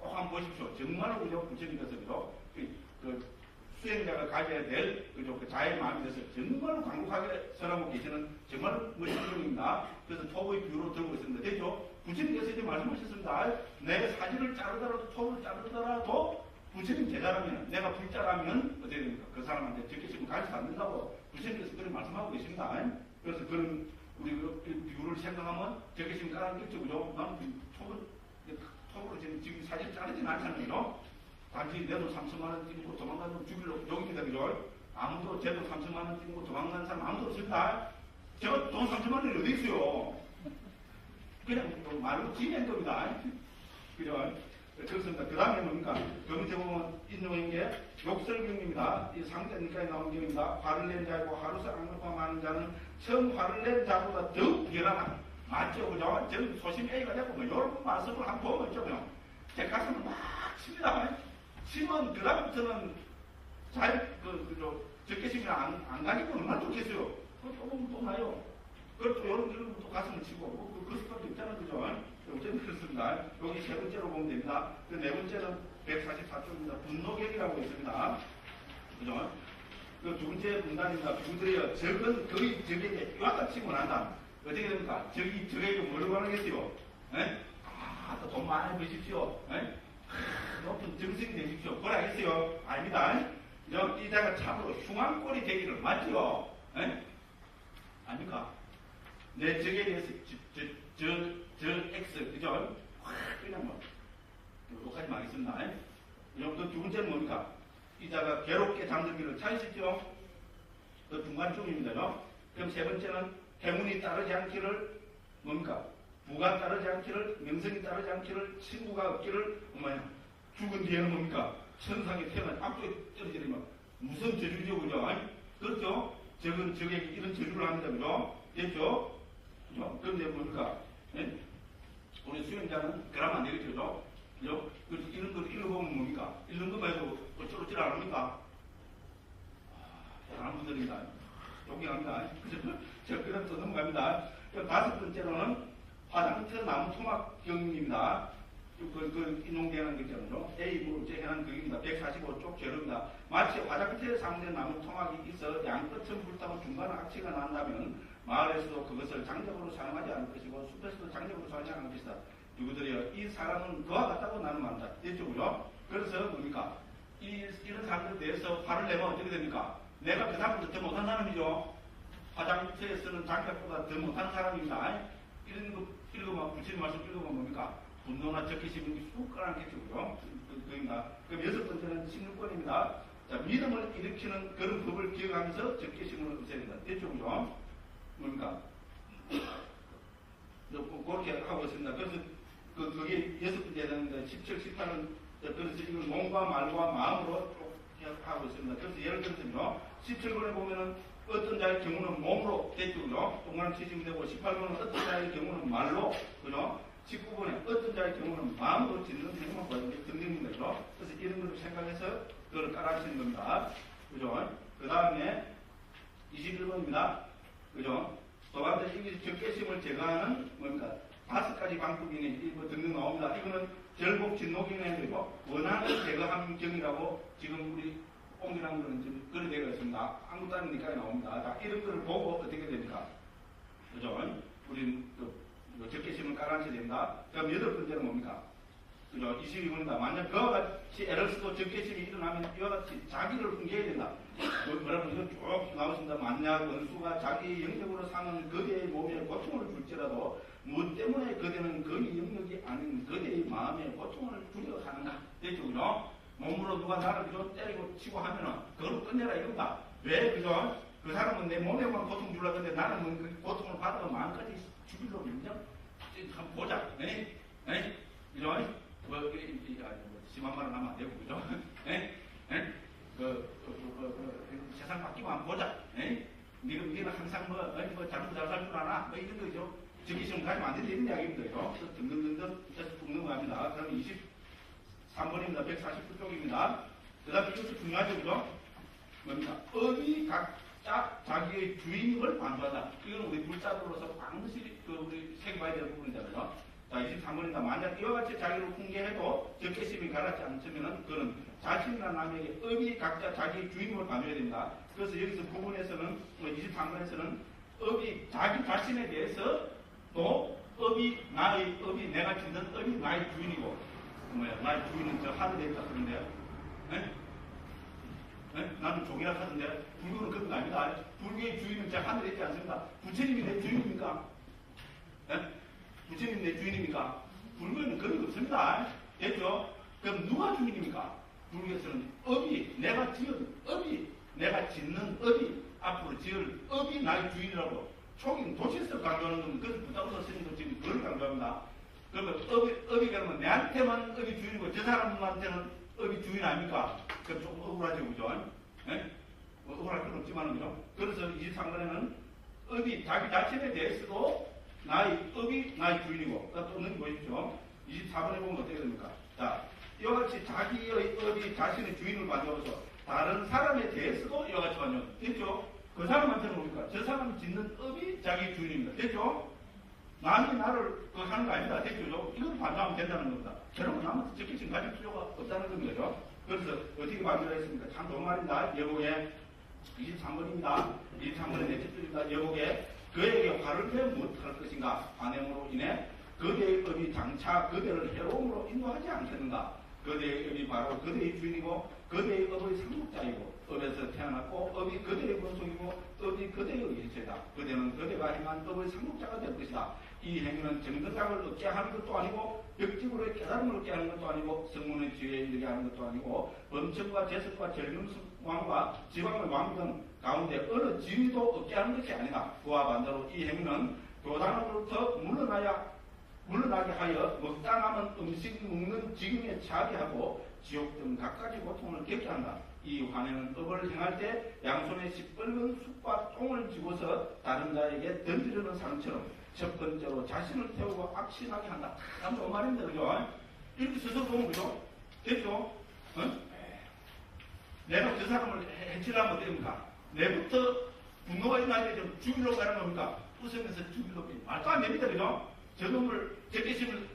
꼭 한번 보십시오. 정말로 그죠? 부처님께서 그 수행자가 가져야 될 그죠? 그 자의 마음에 대해서 정말로 강력하게 선하고 계시는 정말 멋진 경입니다. 그래서 톱의 비유로 들고 있습니다. 되죠? 부처님께서 이제 말씀하셨습니다. 내 사진을 자르더라도 톱을 자르더라도 부처님 제자라면 내가 불자라면 어떻게 됩니까? 그 사람한테 적개심을 가르쳐 안 된다고 부처님께서 그렇게 말씀하고 계십니다. 그래서 그런 우리 그 비유를 생각하면 적개심 깔아겠죠. 그죠? 나는 톱으로 지금 사진 자르진 않잖아요. 단지 내 돈 3천만 원 띄고 도망가는 놈 죽이려고 욕입니다. 그죠? 아무도 제 돈 3천만 원 띄고 도망가는 사람 아무도 없습니다. 제가 돈 3천만 원이 어디 있어요? 그냥 말로 지낸 겁니다. 그죠? 그렇습니다. 그 다음에 뭡니까? 그 밑에 보면 인용인 게 욕설경입니다. 이 상대니까에 나온 경입니다. 화를 낸 자이고 하루새 악력과 많은 자는 처음 화를 낸 자보다 더욱 비열하다. 맞죠? 그죠? 저는 소심 A가 되고 뭐 이런 말씀을 한번 보면 있죠. 제 가슴을 막 칩니다. 치면 그 다음부터는 적개심이 안 가니까 얼마나 좋겠어요. 그거 또 보면 또 나요. 그걸 또 이런 또 가슴을 치고 그 습관도 있잖아요. 그죠? 어쨌든 그렇습니다. 여기 세 번째로 보면 됩니다. 그 네 번째는 144쪽입니다. 분노경이라고 있습니다. 그죠? 그 두 번째 문단입니다. 비구들이여 적은 거의 적에게 요아까 치고 난다. 어떻게 됩니까? 적에게 뭐라고 하겠어요? 또 돈 많이 버십시오. 높은 정승이 되십시오. 뭐라 하겠어요? 아닙니다. 이자가 참으로 흉한 꼴이 되기를 맞죠? 아닙니까? 내 적에 대해서 저 X, 그죠? 그냥 뭐, 여기까지 말겠습니다. 또 두 번째는 뭡니까? 이자가 괴롭게 잠들기를 찾으시죠? 그 중간중입니다. 그럼 세 번째는 행운이 따르지 않기를, 뭡니까? 부가 따르지 않기를, 명성이 따르지 않기를, 친구가 없기를, 죽은 뒤에는 뭡니까? 천상에 태어난 앞쪽에 떨어지면 무슨 저주죠, 그죠? 그렇죠? 적에게 이런 저주를 합니다, 그죠? 됐죠? 그죠? 그런데 뭡니까? 우리 수행자는 그러면 안 되겠죠, 그죠? 이런 걸 읽어보면 뭡니까? 읽는 것만 해도 어쩌고저쩌고 안 합니까? 잘하는 분들입니다. 존경합니다. 자, 그럼 또 넘어갑니다. 다섯 번째로는 화장터 나무 토막경입니다. 인용되는 거잖아요. A부로 제해한 그입니다. 145쪽 재료입니다. 마치 화장실에 사용된 나무 토막이 있어 양끝은 불타고 중간에 악취가 난다면 마을에서도 그것을 장작으로 사용하지 않을 것이고 숲에서도 장작으로 사용하지 않을 것이다. 누구들이요? 이 사람은 그와 같다고 나는 말한다. 됐죠고요? 그래서 뭡니까? 이런 사람들에 대해서 화를 내면 어떻게 됩니까? 내가 그 사람보다 더 못한 사람이죠. 화장실에 쓰는 장작보다 더 못한 사람입니다. 이런 거 읽으면, 부처님 말씀 읽으면 뭡니까? 분노나 적개심이 쑥 깔아겠죠고요. 그입니다. 그럼 여섯 번째는 16번입니다. 자, 믿음을 일으키는 그런 법을 기억하면서 적개심을 없애야 된다. 됐죠고요? 뭡니까? 그렇게 하고 있습니다. 그래서 그게 여섯 번째는 17, 18은 그래서 이걸 몸과 말과 마음으로 쭉 하고 있습니다. 그래서 예를 들어서요, 17번에 보면은 어떤 자의 경우는 몸으로 됐고요. 동그라미 치시면 되고, 18번은 어떤 자의 경우는 말로, 그죠? 19번에 어떤 자의 경우는 마음으로 짓는 행동만 보여주는 등등입니다. 그죠? 그래서 이런 걸 생각해서 그걸 깔아주시는 겁니다. 그죠? 그 다음에 21번입니다. 그죠? 또 한번 이 적개심을 제거하는 뭡니까? 5가지 방법이 등등 나옵니다. 이거는 결국 진노경에 되고 원한을 제거하는 경이라고 지금 우리 옹기랑 거는 지금 그래 되어 있습니다. 한국 다니니까 나옵니다. 자, 이런 거를 보고 어떻게 됩니까? 그죠? 우린 적개심을 깔아줘야 됩니다. 그럼 여덟 번째는 뭡니까? 그죠? 22번입니다. 만약 그와 같이 에러스도 적개심이 일어나면 이와 같이 자기를 훈계해야 된다. 뭐라고 이거 쭉 나오십니다. 만약 원수가 자기 영역으로 사는 그대의 몸에 고통을 줄지라도 무엇 때문에 그대는 그의 영역이 아닌 그대의 마음에 고통을 주려 하는가? 됐죠, 그죠? 몸으로 누가 나를 그죠? 때리고 치고 하면은 그걸로 끝내라 이겁니다. 왜, 그죠? 그 사람은 내 몸에만 고통 주려고 하는데 나는 그 고통을 받아서 마음까지 죽이려고 그러죠? 한번 보자. 에? 에? 그죠? 심한 말은 하면 안 되고, 그죠? 에? 에? 세상 바뀌면 한번 보자. 에? 니는 항상 잘못 잘 살 줄 아나? 뭐 이런 거죠. 적개심을 가지면 안 된다는 이야기입니다. 등등등등 해서 죽는 겁니다. 그럼 23번입니다. 149쪽입니다. 그 다음에 이것도 중요하죠. 그죠? 뭡니까? 업이 각자 자기의 주인임을 반조하다. 이건 우리 불자로서 반드시 우리 새겨봐야 될 부분이잖아요. 자, 23번입니다. 만약 이와 같이 자기를 훈계해도 적개심이 가라앉지 않으면 그는 자신이나 남에게 업이 각자 자기의 주인임을 반조해야 됩니다. 그래서 여기서 부분에서는 23번에서는 업이 자기 자신에 대해서 또 업이 내가 짓는 업이 나의 주인이고 나의 주인은 저 하늘에 있다 그러는데요. 나는 종이라 하던데 불교는 그런 거 아닙니다. 불교의 주인은 저 하늘에 있지 않습니다. 부처님이 내 주인입니까? 부처님이 내 주인입니까? 불교는 그런 거 없습니다. 됐죠? 그럼 누가 주인입니까? 불교에서는 업이 내가 지은 업이 내가 짓는 업이 앞으로 지을 업이 나의 주인이라고 총인 도시에서 강조하는 건 그것을 부담으로 쓰는 지금 그걸 강조합니다. 그러면 업이 그러면 내한테만 업이 주인이고 저 사람한테는 업이 주인 아닙니까? 그럼 조금 억울하죠, 그죠? 억울할 건 없지만은 그죠? 그래서 23번에는 업이 자기 자신에 대해서도 업이 나의 주인이고 또 는 보십시오. 24번에 보면 어떻게 됩니까? 자, 이와 같이 자기의 업이 자신의 주인을 가져와서 다른 사람에 대해서도 이와 같이 가져 됐죠? 그 사람한테는 뭡니까? 저 사람이 짓는 업이 자기 주인입니다. 됐죠? 남이 나를 하는 거 아니다. 됐죠? 이걸 반조하면 된다는 겁니다. 여러분, 남한테 적개심 가질 필요가 없다는 겁니다. 그래서 어떻게 반조했습니까? 참 좋은 말입니다. 여보게 23번입니다. 23번의 넷째 줄입니다. 여보게 그에게 화를 내면 못할 것인가? 반행으로 인해 그대의 업이 장차 그대를 해로움으로 인도하지 않겠는가? 그대의 업이 바로 그대의 주인이고 그대의 업의 상속자이고 업에서 태어났고 업이 그대의 본속이고 업이 그대의 일체다. 그대는 그대가 행한 업의 상속자가 될 것이다. 이 행위는 정덕각을 얻게 하는 것도 아니고 벽직으로의 깨달음을 얻게 하는 것도 아니고 성문의 지혜에 이르게 하는 것도 아니고 범천과 제석과 절명왕과 지방의 왕 등 가운데 어느 지위도 얻게 하는 것이 아니다. 그와 반대로 이 행위는 교단으로부터 물러나게 하여 먹다 남은 음식 먹는 지경에 처하게 하고 지옥 등 갖가지 고통을 겪게 한다. 이 환해는 업을 행할 때 양손에 시뻘건 숯과 똥을 쥐고서 다른 자에게 던지려는 사람처럼 첫 번째로 자신을 태우고 악신하게 한다. 참 좋은 말입니다. 그죠? 이렇게 스스로 보면 그죠? 됐죠? 내가 저 사람을 해치려면 어떻습니까? 내부터 분노가 일어나야 되죠. 죽이려고 하는 겁니까? 웃으면서 죽이려고 말도 안 됩니다. 그죠? 저놈을 적개심을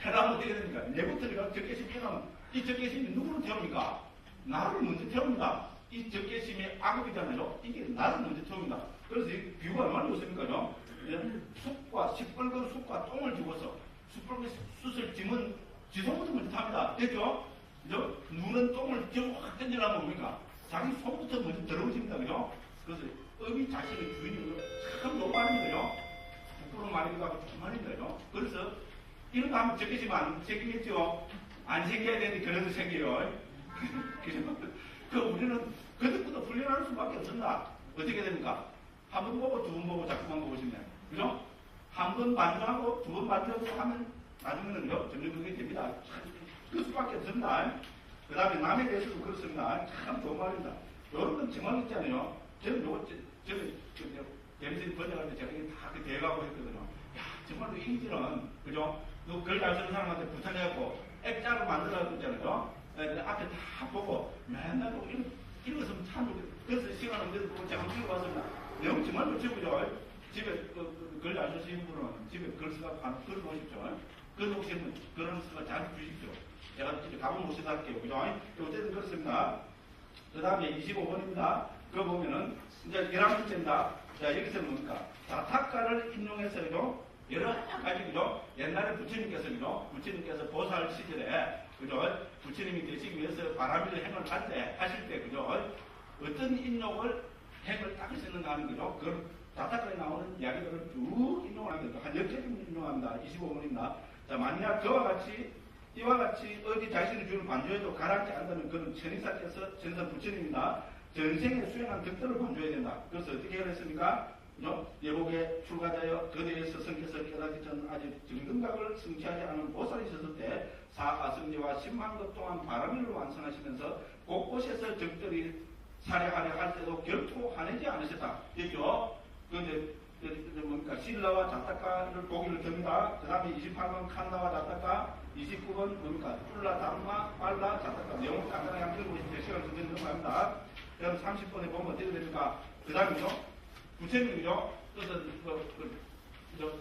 해라면 어떻게 됩니까? 내부터 내가 적개심 해라면 이 적개심이 누구를 태웁니까? 나를 먼저 태웁니다. 이 적개심의 악업이잖아요. 이게 나를 먼저 태웁니다. 그래서 이 비유가 얼마나 좋습니까? 숲과 시뻘건 숲과 똥을 집어서 시뻘건 숯을 짐은 지속부터 먼저 탑니다. 됐죠? 눈은 똥을 쭉 확 던지려면 뭡니까? 자기 속부터 먼저 더러워집니다. 그죠? 그래서 업이 자신의 주인이고 참 너무 많은 거죠. 부끄러운 말이기도 하고 정말인 거죠. 그래서 이런 거 하면 적개심 안 생기겠죠? 안 생겨야 되는데 그래도 생겨요. 그죠? 그 우리는 그것부터 훈련할 수밖에 없습니다. 어떻게 됩니까? 한 번 보고 두 번 보고 자꾸만 보고 싶네. 그죠? 한 번 반주하고 두 번 반주하고 하면 나중에는요, 점점 그게 됩니다. 그 수밖에 없습니다. 그 다음에 남에 대해서도 그렇습니다. 참 좋은 말입니다. 이런 건 정말 있잖아요. 저는 요거, 저는, 대리선이 번역할 때 제가 이게 다그 대가고 했거든요. 야, 정말로 인지는, 그죠? 글 잘 쓰는 사람한테 부탁해갖고, 액자로 만들어가지고 있잖아요. 앞에 다 보고, 맨날 보고, 읽었으면 참 좋겠어요. 그래서 시간을 내서 보고 제가 한번 읽어봤습니다. 내용 정말 좋죠. 집에 글 잘 쓰시는 분은 집에 글 쓰다 글 보십시오. 글 보시면 그런 수가 잘 주십시오. 제가 이제 가본 모시다 할게요. 그죠? 어쨌든 그렇습니다. 그 다음에 25번입니다. 그거 보면은, 이제 11번째입니다. 자, 여기서 뭡니까? 자타가를 인용해서, 그죠? 여러 가지, 그죠? 옛날에 부처님께서, 부처님께서 보살 시절에, 그죠? 부처님이 되시기 위해서 바람일 행을 하실 때, 그죠? 어떤 인용을, 행을 딱 쓰는가 하는 거죠? 그걸 자타가에 나오는 이야기들을 쭉 인용합니다. 한 10개 정도 인용합니다. 25번입니다. 자, 만약 그와 같이 이와 같이 어디 자신의 주를 반조해도 가라앉지 않는다면 그는 천의사께서 전선 부처님입니다. 전생에 수행한 덕들을 반조해야 된다. 그래서 어떻게 했습니까? 예복에 출가자여 거대에서 성께서 깨닫기 전 아직 정등각을 성취하지 않은 보살이 있었을 때 사아성제와 10만 것 동안 바람일을 완성하시면서 곳곳에서 적들이 살해하려 할 때도 결코 화내지 않으셨다. 됐죠? 그런데 뭡니까? 신라와 자타카를 보기를 듭니다. 그 다음에 28번 칸나와 자타카, 29번 뭡니까? 뿔라, 담마, 빨라, 자타카. 내용을 간단하게 한번 읽어보시면 시간을 좀 드리는 겁니다. 그럼 30번에 보면 어떻게 됩니까? 그 다음에요. 부처님이죠. 그래서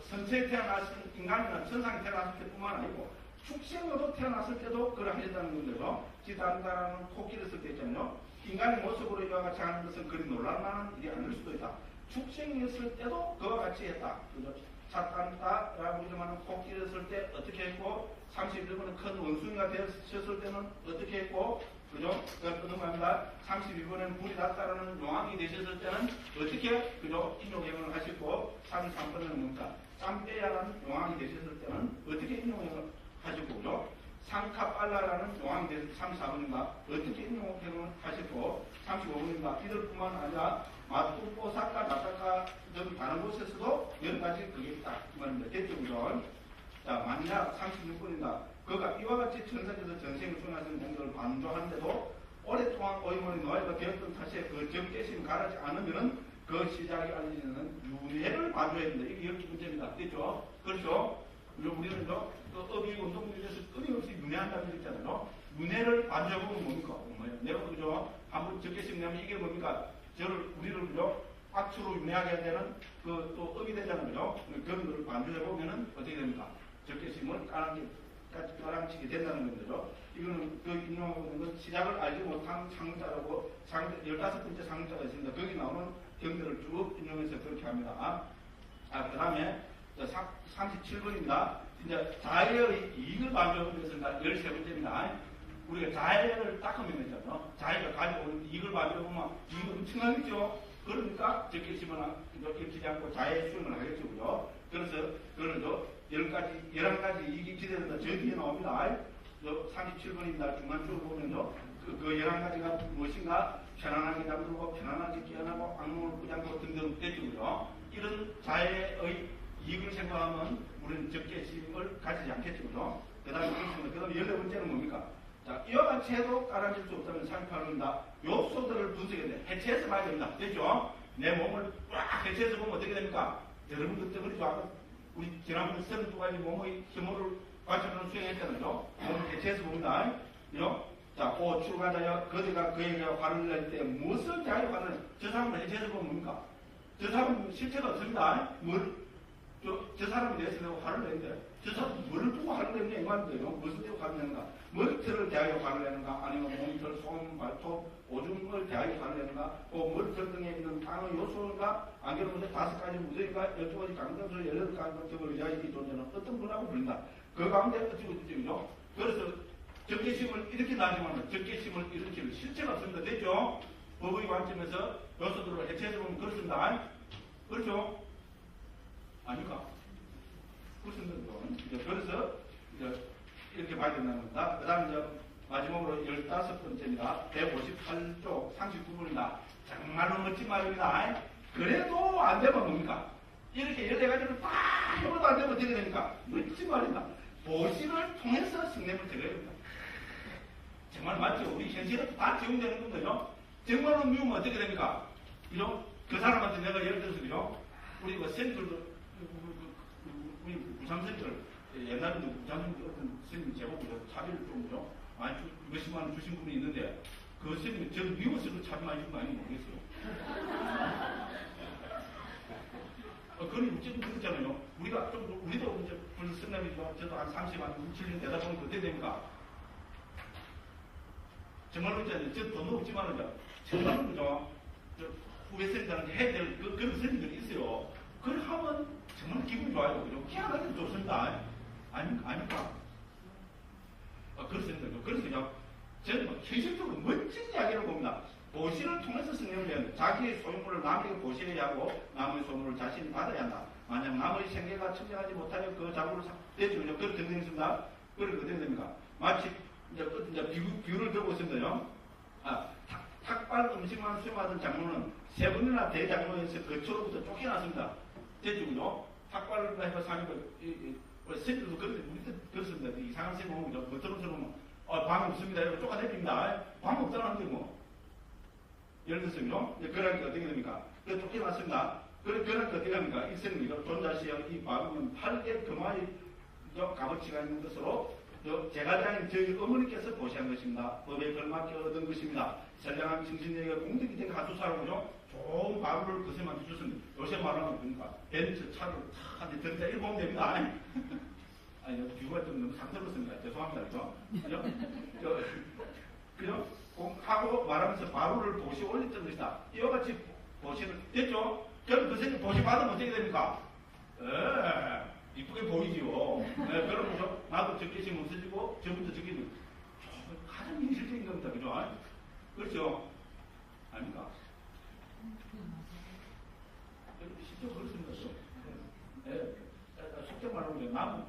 선체에 태어났을 인간이나 천상에 태어났을 때뿐만 아니고 축생으로 태어났을 때도 그걸 하셨다는 건데요. 지단다라는 코끼리 쓸 때 있잖아요. 인간의 모습으로 이와 같이 하는 것은 그리 놀랄만한 일이 아닐 수도 있다. 축생이었을 때도 그와 같이 했다. 그죠? 차단다라고 이름하는 코끼리를 쓸 때 어떻게 했고, 31번은 큰 원숭이가 되셨을 때는 어떻게 했고, 그죠? 그러니까 32번에는 불이 났다라는 용왕이 되셨을 때는 어떻게, 그죠? 인용행을 하시고, 33번에는 뭡니까? 짬빼야라는 용왕이 되셨을 때는 어떻게 인용행을 하시고, 그죠? 상카빨라라는 용왕이 되셨을 때 34번입니다. 어떻게 인용행을 하시고, 35번입니다. 이들뿐만 아니라 마투포사카, 나타카 등 다른 곳에서도 여러 가지 그게 있다. 이 말입니다. 됐죠, 그죠? 자, 만약 36번입니다. 그가 이와 같이 천사께서 전생을 수행하시는 공덕을 반조하는데도 오랫동안 오이머리 노예가 되었던 탓에 그 적개심 가라지 않으면은 그 시작이 알려지는 윤회를 반조해야 된다. 이게 12번째입니다. 됐죠? 그렇죠? 우리는 그 업이 운동에 대해서 끊임없이 윤회한다는 게 있잖아요. 윤회를 반조해보면 뭡니까? 내가 그죠? 한번 적개심 내면 이게 뭡니까? 우리를 그죠? 악수로 윤회하게 해야 되는 그 또 업이 되잖아요. 그죠? 그런 걸 반조해보면은 어떻게 됩니까? 적개심을 까랑치게 된다는 건데요. 이거는 그 인용하고 있는 건 시작을 알지 못한 상자라고 15번째 상자가 있습니다. 거기 나오는 경들을 쭉 인용해서 그렇게 합니다. 그 다음에 37번입니다. 이제 자해의 이익을 반조하기 위해서는 13번째입니다. 우리가 자해를 닦으면 되잖아요. 자해가 가지고 오는 이익을 반조하면 이익이 엄청나겠죠. 그러니까 적개심을 익히지 않고 자해 수행을 하겠죠. 그죠? 그래서 그거는 11가지 이익이 기대된다. 저 뒤에 나옵니다. 37번입니다. 중간쪽으로 보면요. 그 11가지가 무엇인가? 편안하게 잠들고, 편안하게 깨어나고, 악몽을 꾸지 않고 등등 됐죠. 이런 자해의 이익을 생각하면 우리는 적개심을 가지지 않겠죠. 그죠? 그 다음에 14번째는 뭡니까? 자, 이와 같이 해도 깔아질 수 없다면 38번입니다. 요소들을 분석해야 돼. 해체해서 봐야 됩니다. 됐죠? 내 몸을 쫙 해체해서 보면 어떻게 됩니까? 여러분들 때문에 아까 우리 지난번에 32가지 몸의 힘을 관찰하는 수행했잖아요. 몸을 해체해서 봅니다. 자, 오 출가자여 거대가 그에게 화를 낼 때 무엇을 자기 화를 저 사람을 해체해서 보면 뭡니까? 저 사람은 실체가 없습니다. 뭘 저 사람에 대해서 내가 화를 내는데 저 사람 뭐를 두고 화를 내느냐 이 말인데요. 무슨 데고 화를 내는가? 머리털을 대하여 화를 내는가? 아니면 몸털, 손, 발톱, 오줌을 대하여 화를 내는가? 머리털 등에 있는 단어 요소인가? 안개로 문제 5가지 무대인가? 12가지 강단소 18가지 등을 의하여 이 존재는 어떤 분하고 부른다. 그 가운데 어찌고 있죠. 그래서 적개심을 이렇게 나지만 적개심을 일으킬 실체가 없습니다. 됐죠? 법의 관점에서 요소들을 해체해서 보면 그렇습니다. 그렇죠? 아닌가? 그렇습니다. 그래서 이렇게 봐야 된다는 겁니다. 그 다음에 이제 마지막으로 15번째입니다. 158쪽 39분입니다. 정말로 멋진 말입니다. 그래도 안 되면 뭡니까? 이렇게 열대가지고 다 해봐도 안 되면 어떻게 됩니까? 멋진 말입니다. 보시를 통해서 성냄을 드려야 됩니다. 정말 맞죠? 우리 현실은 다 적용되는 건데요. 정말로 미우면 어떻게 됩니까? 그죠? 그 사람한테 내가 예를 들어서 그죠? 우리 선생들도 우리 부산선생들 옛날에도 부산선생들 어떤 선생님 제보고 차비를 좀 많이 몇십만 원 주신 분이 있는데 그 선생님이 저를 미워서도 차비 많이 준 거 아닌지 모르겠어요. 그건 어쨌든 그렇잖아요. 우리가 좀 우리도 이제 벌써 선남이지만 저도 한 30만 7년 되다 보니까 어떻게 됩니까? 정말로 있잖아요. 저 돈도 없지만은 정말로 그죠? 후배 선생님들한테 해야 될 그런 선생님들이 있어요. 그걸 하면 정말 기분이 좋아요. 그죠? 희한하게 좋습니다. 아닙니까? 그렇습니다. 그래서 저는 현실적으로 멋진 이야기를 봅니다. 보시를 통해서 승리하면 자기의 소유물을 남에게 보시해야 하고 남의 소유물을 자신이 받아야 한다. 만약 남의 생계가 청정하지 못하여 그 자부를 됐죠. 그렇게 되겠습니다. 그렇게 어떻게 됩니까? 마치 이제 비유를 들고 있습니다요. 탁발 음식만 수용하던 장로는 3번이나 대장로에서 거처로부터 쫓겨났습니다. 됐죠. 탁발을 해서 사니까 선생님도 그렇습니다. 이상한 선생님 오면 겉으로 들어오면 방 없습니다. 이러고 쫓아내립니다. 방 없다는데 뭐. 예를 들어서 그러니까 어떻게 됩니까? 쫓겨났습니다. 그러니까 어떻게 합니까? 이 선생님이 존자시형 이 방은 8개 금화의 값어치가 있는 것으로 제가장인 저희 어머니께서 보시한 것입니다. 법에 걸맞게 얻은 것입니다. 선량한 정신력에 공덕이 된 가수사람으로 좋은 바구를 그새만 주셨습니다. 요새 말하면 그러니까 벤츠 차를 한대 들자 이렇게 보면 됩니다. 아니, 비유가 좀 너무 상스럽습니다. 죄송합니다. 그죠? 하고 말하면서 바구를 보시 올렸던 것이다. 이와 같이 보시는, 됐죠? 그럼 그 선생님 보시 받으면 어떻게 됩니까? 이쁘게 보이지요. 그러면서 나도 적개심 없어지고 저부터 적개심 가장 현실적인 겁니다. 그죠? 그렇죠? 아닙니까? 실제 그렇습니다. 속된 말로 나무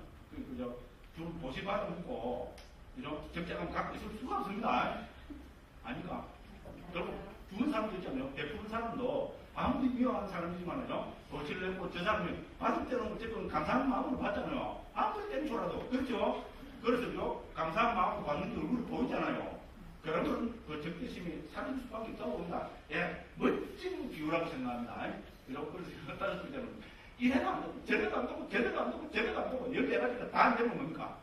좀 보시 받아먹고 이런 적재감 갖고 있을 수가 없습니다. 아닌가? 그리고 죽은 사람도 있잖아요. 베푸는 사람도 아무리 미워하는 사람이지만요. 도시를 내고 저 사람이 받을 때는 어쨌든 감사한 마음으로 받잖아요. 아무리 땡초라도. 그렇죠? 그래서 감사한 마음으로 받는 얼굴이 보이잖아요. 그러면 그 적대심이 사라질 수밖에 없다고 봅니다. 멋진 비유라고 생각합니다. 그래서 따질 수 있잖아요. 이래도 안 되고, 저래도 안 되고, 저래도 안 되고, 저래도 안 되고, 14가지가 다 안 되면 뭡니까?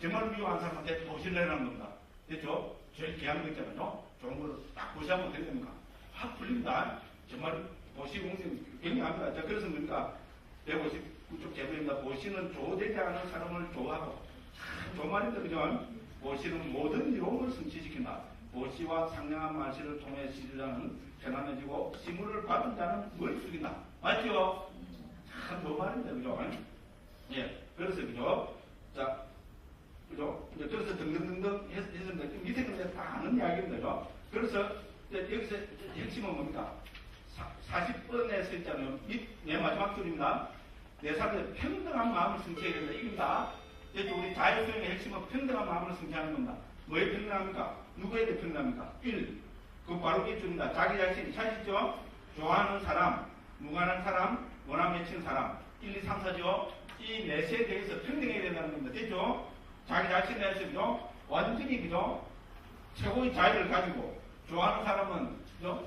정말 미워한 사람한테 도시를 내라는 겁니다. 됐죠? 제일 귀한 거 있잖아요. 좋은 걸 딱 보시하면 어떻게 됩니까? 확 풀립니다. 정말 보시 공생 굉장합니다. 자, 그래서 뭡니까? 159쪽 제도입니다. 보시는 조되지 않은 사람을 좋아하고, 참 좋은 말입니다. 그죠? 보시는 모든 이론을 성취시킨다. 보시와 상냥한 말씨를 통해 시주자는 편안해지고, 시물을 받은 자는 뭘 숙인다. 맞죠? 참 좋은 말입니다. 그죠? 그래서, 그죠? 자, 그죠? 그래서 등등등등 했습니다. 밑에 근데 다 아는 이야기입니다. 그죠? 그래서 여기서 핵심은 뭡니까? 40번에 써 있잖아요. 내 마지막 줄입니다. 내 삶에 평등한 마음을 성취해야 된다. 이겁니다. 우리 자유수행의 핵심은 평등한 마음을 성취하는 겁니다. 뭐에 평등합니까? 누구에게 평등합니까? 1. 그 바로 이 줄입니다. 자기 자신, 찾으시죠? 좋아하는 사람, 무관한 사람, 원함 맺힌 사람. 1, 2, 3, 4죠? 이 넷에 대해서 평등해야 된다는 겁니다. 됐죠? 자기 자신에 대해서, 그죠? 완전히, 그죠? 최고의 자유를 가지고, 좋아하는 사람은, 그죠?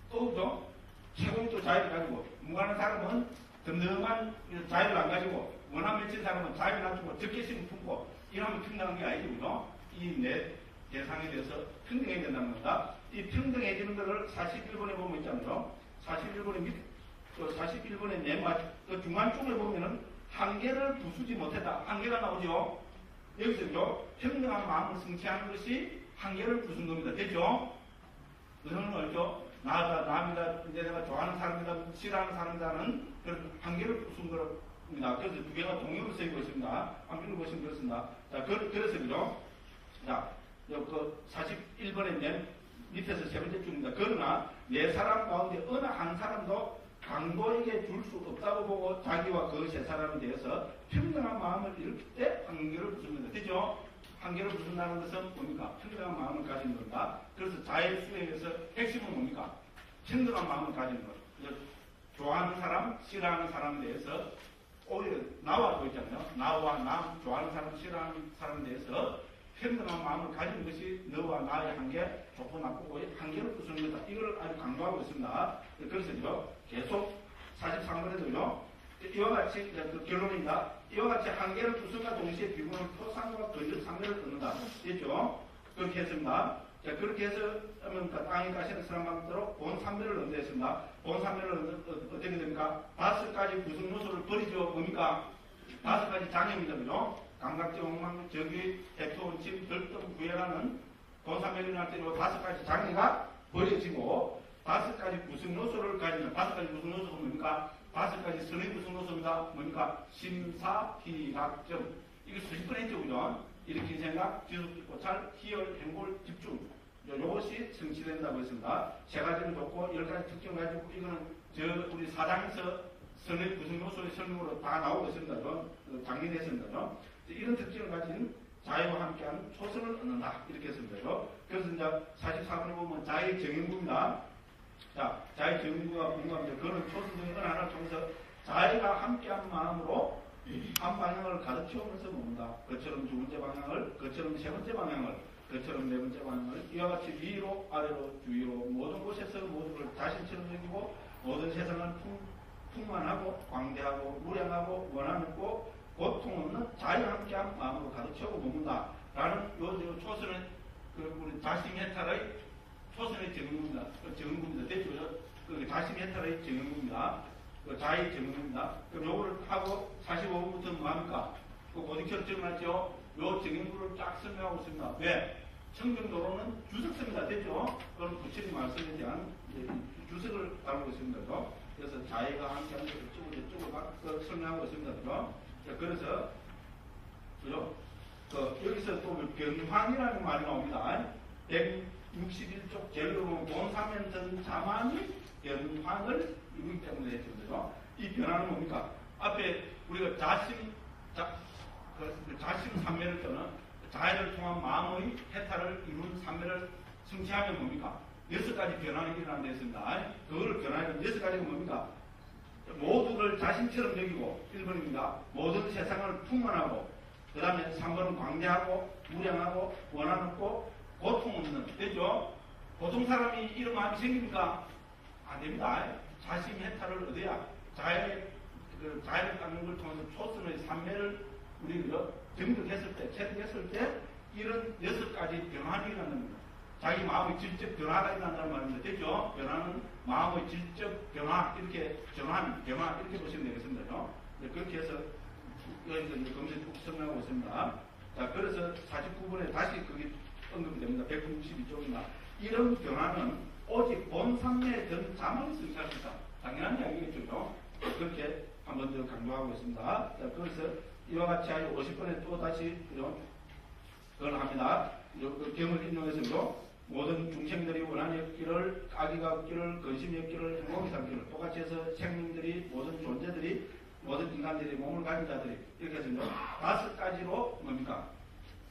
또, 그죠? 최고의 또 자유를 가지고, 무관한 사람은 덤덤한 자유를 안 가지고, 원함 맺힌 사람은 자유를 안 주고, 적개심을 품고, 이러면 평등한 게 아니죠, 그죠? 이 넷 대상에 대해서 평등해야 된다는 겁니다. 이 평등해지는 것을 41번에 보면 있잖아요. 41번에 그 41번의 그 중간 쪽에 보면은 한계를 부수지 못했다. 한계가 나오죠. 여기서요, 평등한 마음을 성취하는 것이 한계를 부순 겁니다. 됐죠? 그거는 알죠? 나다, 남이다, 이제 내가 좋아하는 사람이다, 싫어하는 사람이다는 그런 한계를 부순 겁니다. 그래서 두 개가 동의어로 쓰이고 있습니다. 한번 읽어보시면 그렇습니다. 자, 그래서요, 자, 그 41번의 맨 밑에서 세 번째 줄입니다. 그러나 네 사람 가운데 어느 한 사람도 강도에게 줄 수 없다고 보고 자기와 그 세 사람에 대해서 평등한 마음을 일으킬 때 한계를 부숩니다. 되죠? 한계를 부순다는 것은 뭡니까? 평등한 마음을 가지는 겁니다. 그래서 자의 수행에서 핵심은 뭡니까? 평등한 마음을 가지는 것. 좋아하는 사람, 싫어하는 사람에 대해서 오히려 나와 있잖아요. 나와 나, 좋아하는 사람, 싫어하는 사람에 대해서 평등한 마음을 가지는 것이 너와 나의 한계, 좋고 나쁘고 한계를 부수는 거다. 이걸 아주 강조하고 있습니다. 그래서요, 계속 43번에도요, 이와 같이, 그 결론입니다. 이와 같이 한계를 부순과 동시에 비구는 토상과 근력 상대를 얻는다. 됐죠? 그렇게 했습니다. 자, 그렇게 해서, 땅에 가시는 사람만대로 본 3배를 얻는다 했습니다. 본 3배를 어떻게 됩니까? 5가지 구성 요소를 버리죠. 뭡니까? 5가지 장애입니다. 그죠? 감각적 엉망, 적의, 해토, 침, 결점, 구애라는 본사명이 할 때 이 5가지 장애가 버려지고 5가지 구성 요소를 가지는 5가지 구성 요소가 뭡니까? 5가지 선의 구성 요소입니다. 뭡니까? 심사, 희락점. 이거 수십 번 했죠, 그죠? 일으킨 생각, 지속적고 잘, 희열, 행골, 집중. 요것이 성취된다고 했습니다. 3가지는 좋고 10가지 특징을 가지고 이거는 우리 사장에서 선의 구성 요소의 설명으로 다 나오고 있습니다. 장린했습니다. 이런 특징을 가진 자유와 함께하는 초선을 얻는다. 이렇게 했습니다. 그래서 이제 44번에 보면 자의 정인구입니다. 자, 자의 정인구가 궁금합니다. 그거는 초선 중에 어느 하나를 통해서 자유가 함께한 마음으로 한 방향을 가득 채우면서 봅니다. 그처럼 두 번째 방향을, 그처럼 세 번째 방향을, 그처럼 네 번째 방향을 이와 같이 위로, 아래로, 주위로 모든 곳에서 모두를 자신처럼 여기고 모든 세상을 풍만하고 광대하고 무량하고 원하고 고통 없는 자유와 함께한 마음으로 가득 채우고 머문다. 라는 요 초선은 우리 다시메탈의 초선의 정의입니다. 정의입니다. 됐죠? 다시메탈의 정의입니다. 자의 정의입니다. 그럼 요거를 하고 45분부터는 뭐합니까? 어디처럼 적어놨죠? 요 정의구를 쫙 설명하고 있습니다. 왜? 청정도로는 주석서입니다. 됐죠? 그건 부처님 말씀에 대한 주석을 다루고 있습니다. 그래서 자의가 함께하는 것을 저쪽으로 설명하고 있습니다. 그래서, 그죠? 여기서 또 변환이라는 말이 나옵니다. 161쪽 제일 보면 본사면전 자만이 변환을 이루기 때문에 했죠. 그죠? 이 변화는 뭡니까? 앞에 우리가 자심 삼매를 떠는 자해를 통한 마음의 해탈을 이룬 삼매를 성취하면 뭡니까? 6가지 변화가 일어난다 했습니다. 그거를 변화하면 6가지가 뭡니까? 모두를 자신처럼 여기고 1번입니다. 모든 세상을 풍만하고 그 다음에 3번은 광대하고 무량하고 원한 없고 고통 없는. 됐죠? 보통 사람이 이런 마음이 생깁니까? 안 됩니다. 자신 해탈을 얻어야 자해를 닦는 걸 통해서 초선의 삼매를 우리가 정득했을 때, 체득했을 때 이런 6가지 변환이 일어나는 겁니다. 자기 마음의 질적 변화가 일어난다는 말입니다. 됐죠? 변화는 마음의 질적 변화, 이렇게 변화 이렇게 보시면 되겠습니다. 그렇게 해서 여기서 검색 쭉 설명하고 있습니다. 자, 그래서 49번에 다시 그게 언급이 됩니다. 162쪽입니다. 이런 변화는 오직 본상매에 든 자만이 성취할 수 있다. 당연한 이야기겠죠. 그렇게 한 번 더 강조하고 있습니다. 자, 그래서 이와 같이 50번에 또 다시 그걸 합니다. 경을 인용해서요. 모든 중생들이 원한이 없기를, 악의가 없기를, 근심이 없기를, 행복이 삼기를 똑같이 해서 생명들이, 모든 존재들이, 모든 인간들이, 몸을 가진 자들이 이렇게 해서 5가지로 뭡니까?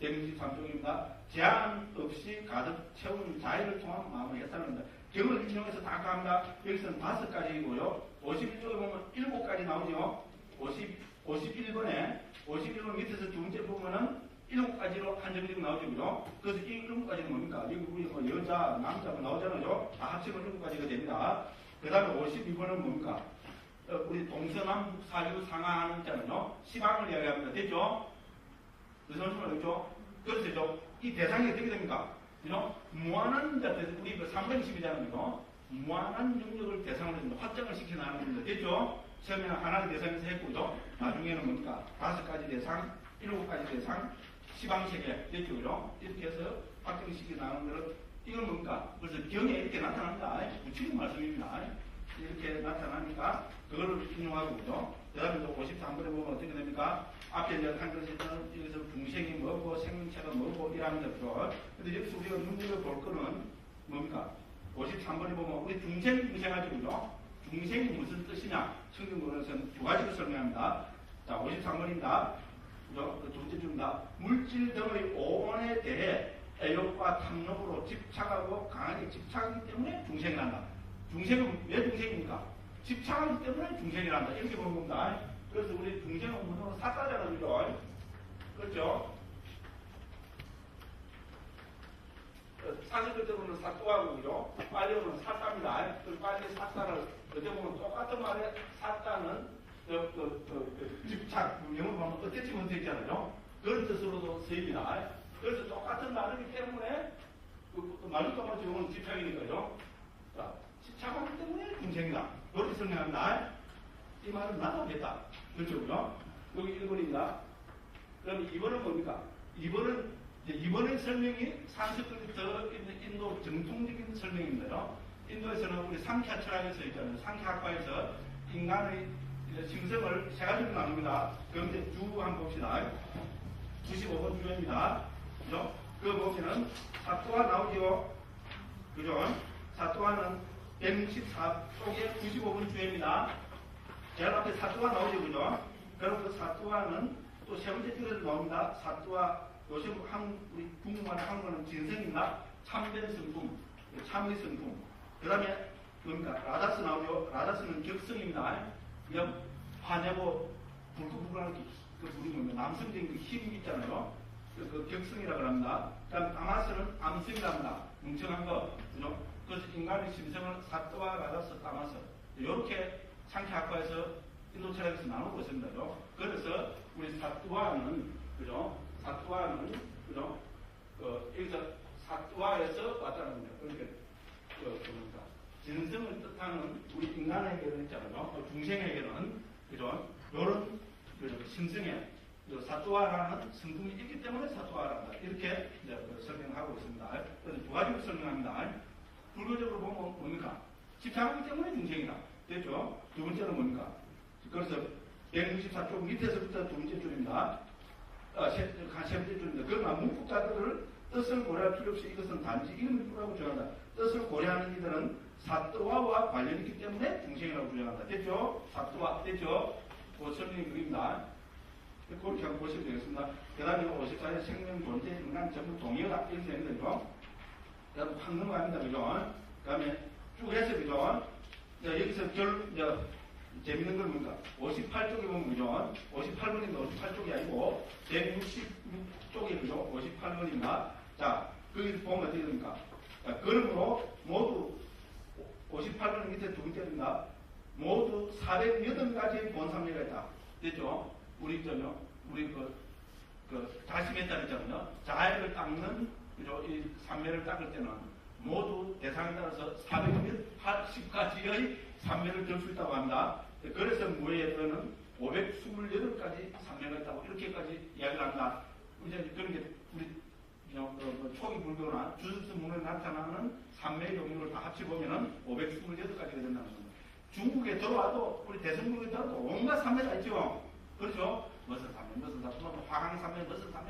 163쪽입니다. 제한 없이 가득 채운 자유를 통한 마음을 해산합니다. 경을 인용해서 다 합니다. 여기서는 5가지이고요. 51쪽에 보면 7가지 나오죠. 51번에 51번 밑에서 두 번째 보면은 7가지로 한정되고 나오죠. 그죠? 그래서 이 7가지는 뭡니까? 여기 우리 뭐 여자, 남자 뭐 나오잖아요. 다 합치면 7가지가 됩니다. 그 다음에 52번은 뭡니까? 우리 동서남북 사유 상하하는 자는요. 시방을 이야기합니다. 됐죠? 무슨 말이죠? 그래서 이 대상이 어떻게 됩니까? 무한한 자들, 우리 그 320이잖아요. 무한한 영역을 대상으로 해서 확장을 시켜나가는 겁니다. 됐죠? 처음에는 하나의 대상에서 했고요. 나중에는 뭡니까? 5가지 대상, 7가지 대상, 시방세계 됐죠? 그죠? 이렇게 해서 확장시켜 나가는 거는 이건 뭡니까? 그래서 경에 이렇게 나타납니다. 구체적 말씀입니다. 이렇게 나타나니까 그거를 인용하고 그죠? 그 다음에 또 53번에 보면 어떻게 됩니까? 앞에 이제 한 것은 여기서 중생이 뭐고 생명체가 뭐고 이라는 것들. 근데 여기서 우리가 눈여겨볼 거는 뭡니까? 53번에 보면 우리 중생하죠, 그죠? 중생이 무슨 뜻이냐? 성경으로는 두 가지로 설명합니다. 자, 53번입니다. 그죠? 두 번째 줄입니다. 물질 등의 오원에 대해 애욕과 탐욕으로 집착하고 강하게 집착하기 때문에 중생이란다. 중생은 왜 중생입니까? 집착하기 때문에 중생이란다. 이렇게 보는 겁니다. 그래서 우리 중생은 문으로 사자잖아요, 그죠? 그렇죠? 사실 때문에 사또하고 그죠? 빨리 오면 사따입니다. 그 빨리 사따를 어떻게 보면 똑같은 말에 사따는 집착, 영어로 보면 어때치면 되잖아요. 그런 뜻으로도 쓰입니다. 그래서 똑같은 말이기 때문에 말도 똑같이 영어는 집착이니까요. 자, 집착하기 때문에 중생이다. 이렇게 설명합니다. 이 말은 나타겠다. 그렇죠, 그죠? 여기 1번입니다. 그럼 2번은 뭡니까? 2번의 설명이 산스크리트 인도 정통적인 설명인데요. 인도에서는 우리 상ख्या 철학에서 있잖아요. 상ఖ్या학과에서 인간의 심성을 세 가지로 나눕니다. 그럼 이제 주 한번 봅시다. 95번 주입니다. 그죠? 그 보면은 사또와 나오죠. 그죠? 사또와는 164쪽에 95번 주입니다. 제일 앞에 사또와 나오죠. 그죠? 그럼 그 사또와는 또 세 번째 줄에서 나옵니다. 사또와 요즘 우리 중국말의 한국어는 진성입니다. 참된 성품, 참의 성품. 그 다음에 뭡니까? 라다스 나오죠. 라다스는 격성입니다. 그냥 화내고 불끈불끈한 그 부르는 남성적인 그 힘이 있잖아요. 그 격성이라고 합니다. 그 다음 다마스는 암성이라고 합니다. 뭉청한 거. 그죠? 그래서 인간의 심성을 사또와 라다스, 다마스. 이렇게 상ఖ్या학과에서 인도 철학에서 나누고 있습니다. 그래서 우리 사또와는 그죠? 사또와는 그죠? 여기서 사또와에서 왔다는 겁니다. 그러니까 뭡니까? 진성을 뜻하는 우리 인간에게는 있잖아요. 중생에게는 그죠? 이런 심성에 사또와라는 성품이 있기 때문에 사또와란다. 이렇게 이제 설명하고 있습니다. 그래서 두 가지로 설명합니다. 불교적으로 보면 뭡니까? 집착하기 때문에 중생이다. 됐죠? 두 번째는 뭡니까? 그래서 164쪽 밑에서부터 두 번째 줄입니다. 세 번째 줄입니다. 그러나 문법자들을 뜻을 고려할 필요 없이 이것은 단지 이름을 뿌라고 주장한다. 뜻을 고려하는 이들은 사또와와 관련이 있기 때문에 중생이라고 주장한다. 됐죠? 사또와 됐죠? 그 설명이 그립니다. 그렇게 한번 보시면 되겠습니다. 그 다음에 54의 생명, 존재, 인간 전부 동의어다. 이렇게 되는 거죠. 그 다음에 확 넘어갑니다. 그죠? 그 다음에 쭉 해서 그죠? 여기서 재밌는 건 뭡니까? 58쪽에 보면 그죠? 58번인데 58쪽이 아니고 166쪽에 그죠? 58번입니다. 자, 거기 보면 어떻게 됩니까? 자, 그러므로 모두 58번 밑에 두 번째입니다. 모두 408가지의 본삼례가 있다. 됐죠? 우리 다시메탈 있잖아요. 자해를 닦는 그죠? 이 삼매를 닦을 때는 모두 대상에 따라서 480가지의 삼매를 들 수 있다고 합니다. 그래서 무예에서는 528가지 삼매가 있다고 이렇게까지 이야기를 합니다. 이제 그런 게 우리 초기 불교나 주술서 문에 나타나는 삼매의 종류를 다 합쳐보면은 528가지가 된다는 겁니다. 중국에 들어와도 우리 대성국에 들어와도 온갖 삼매가 있죠. 그렇죠? 무슨 삼매, 화강 삼매, 무슨 삼매,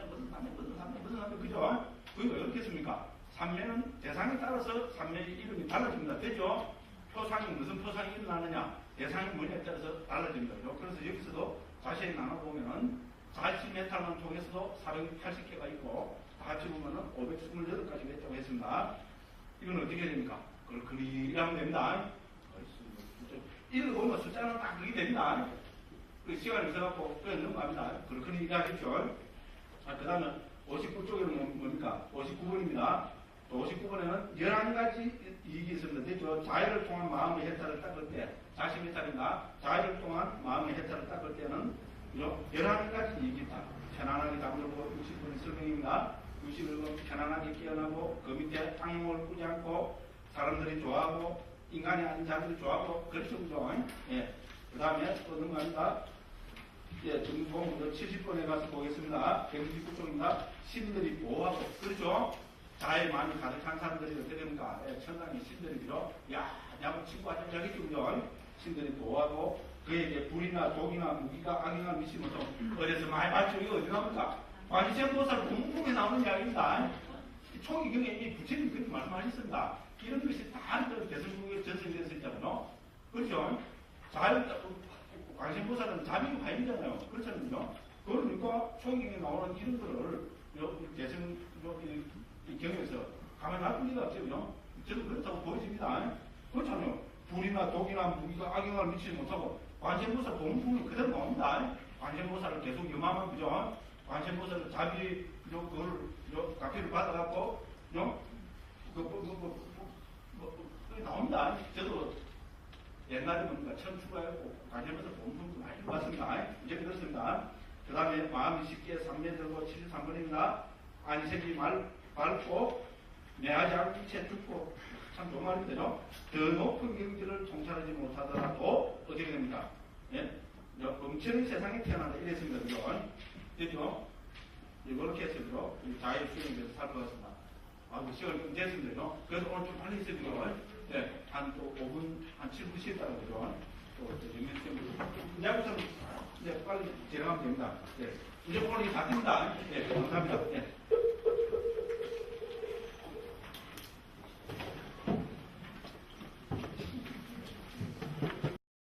그죠? 그게 왜 그렇겠습니까? 삼매는 대상에 따라서 삼매의 이름이 달라집니다. 됐죠? 표상이 무슨 표상이 일어나느냐? 대상의 문제에 따라서 달라집니다. 그래서 여기서도 자세히 나눠보면은 자시메탈만 통해서도 480개가 있고 다 합쳐보면은 528가지가 있다고 했습니다. 이건 어떻게 됩니까? 그걸 그리 하면 됩니다. 이걸 보면 숫자는 딱 그게 됩니다. 그 시간이 있어갖고 그냥 넘어갑니다. 그렇게 얘기하겠죠. 그 다음에 59쪽에는 뭡니까? 59번입니다. 59번에는 11가지 이익이 있습니다. 됐죠? 자해를 통한 마음의 해탈을 닦을 때, 자신 해탈입니다. 자해를 통한 마음의 해탈을 닦을 때는 11가지 이익이 있다. 편안하게 잠들고 60번의 설명입니다. 61번 편안하게 깨어나고 그 밑에 악몽을 꾸지 않고 사람들이 좋아하고 인간이 아닌 자들이 좋아하고 그렇죠, 그죠? 예. 그 다음에 또 넘어갑니다. 예, 등본 70번에 가서 보겠습니다. 169쪽입니다. 신들이 보호하고, 그렇죠? 자에 마음이 가득한 사람들이 어떻게 됩니까? 예, 천당의 신들이죠. 야, 야구 친구한테 여기 있군요. 신들이 보호하고, 그에게 불이나 독이나 무기가 악영향 미치면서 어디서 많이 봤죠? 이거 어디 나옵니까? 관세음보살 공부에 나오는 이야기입니다. 초기 경에 이 부처님 그렇게 말씀하셨습니다. 이런 것이 다 대승국에 전승되어 있잖아요. 그렇죠? 관세음보살은 자비가 화인이잖아요. 그렇잖아요. 그러니까 초기 경에 나오는 이런 거를 대승 이 경에서 가만히 놔둘 리가 없죠. 저도 그렇다고 보여집니다. 그렇잖아요. 불이나 독이나 무기가 악영향을 미치지 못하고 관세음보살 공부는 그대로 나옵니다. 관세음보살을 계속 염하면 그죠? 관세음보살은 자비 그걸 각기를 받아갖고 나옵니다. 저도 옛날에 보니까 처음 출가했고 관세음보살 공부도 많이 봤습니다. 이제 그렇습니다. 그 다음에 마음이 쉽게 삼매들고 73번입니다. 안색이 맑고 매하지 않고 이체 죽고 참 좋은 말인데요. 더 높은 경지를 통찰하지 못하더라도 어떻게 됩니까? 예? 엄청난 세상에 태어난다 이랬습니다. 그죠? 이렇게 해서 자유 수행에 대해서 살펴봤습니다. 그 시간이 좀 됐습니다. 그래서 오늘 좀 빨리 있어요. 네, 한 또 5분, 한 7분 쉬었다가 그죠? 또 정리했습니다. 이제부터는 빨리 진행하면 됩니다. 네. 이제 오늘 다 됩니다. 네, 감사합니다. 네.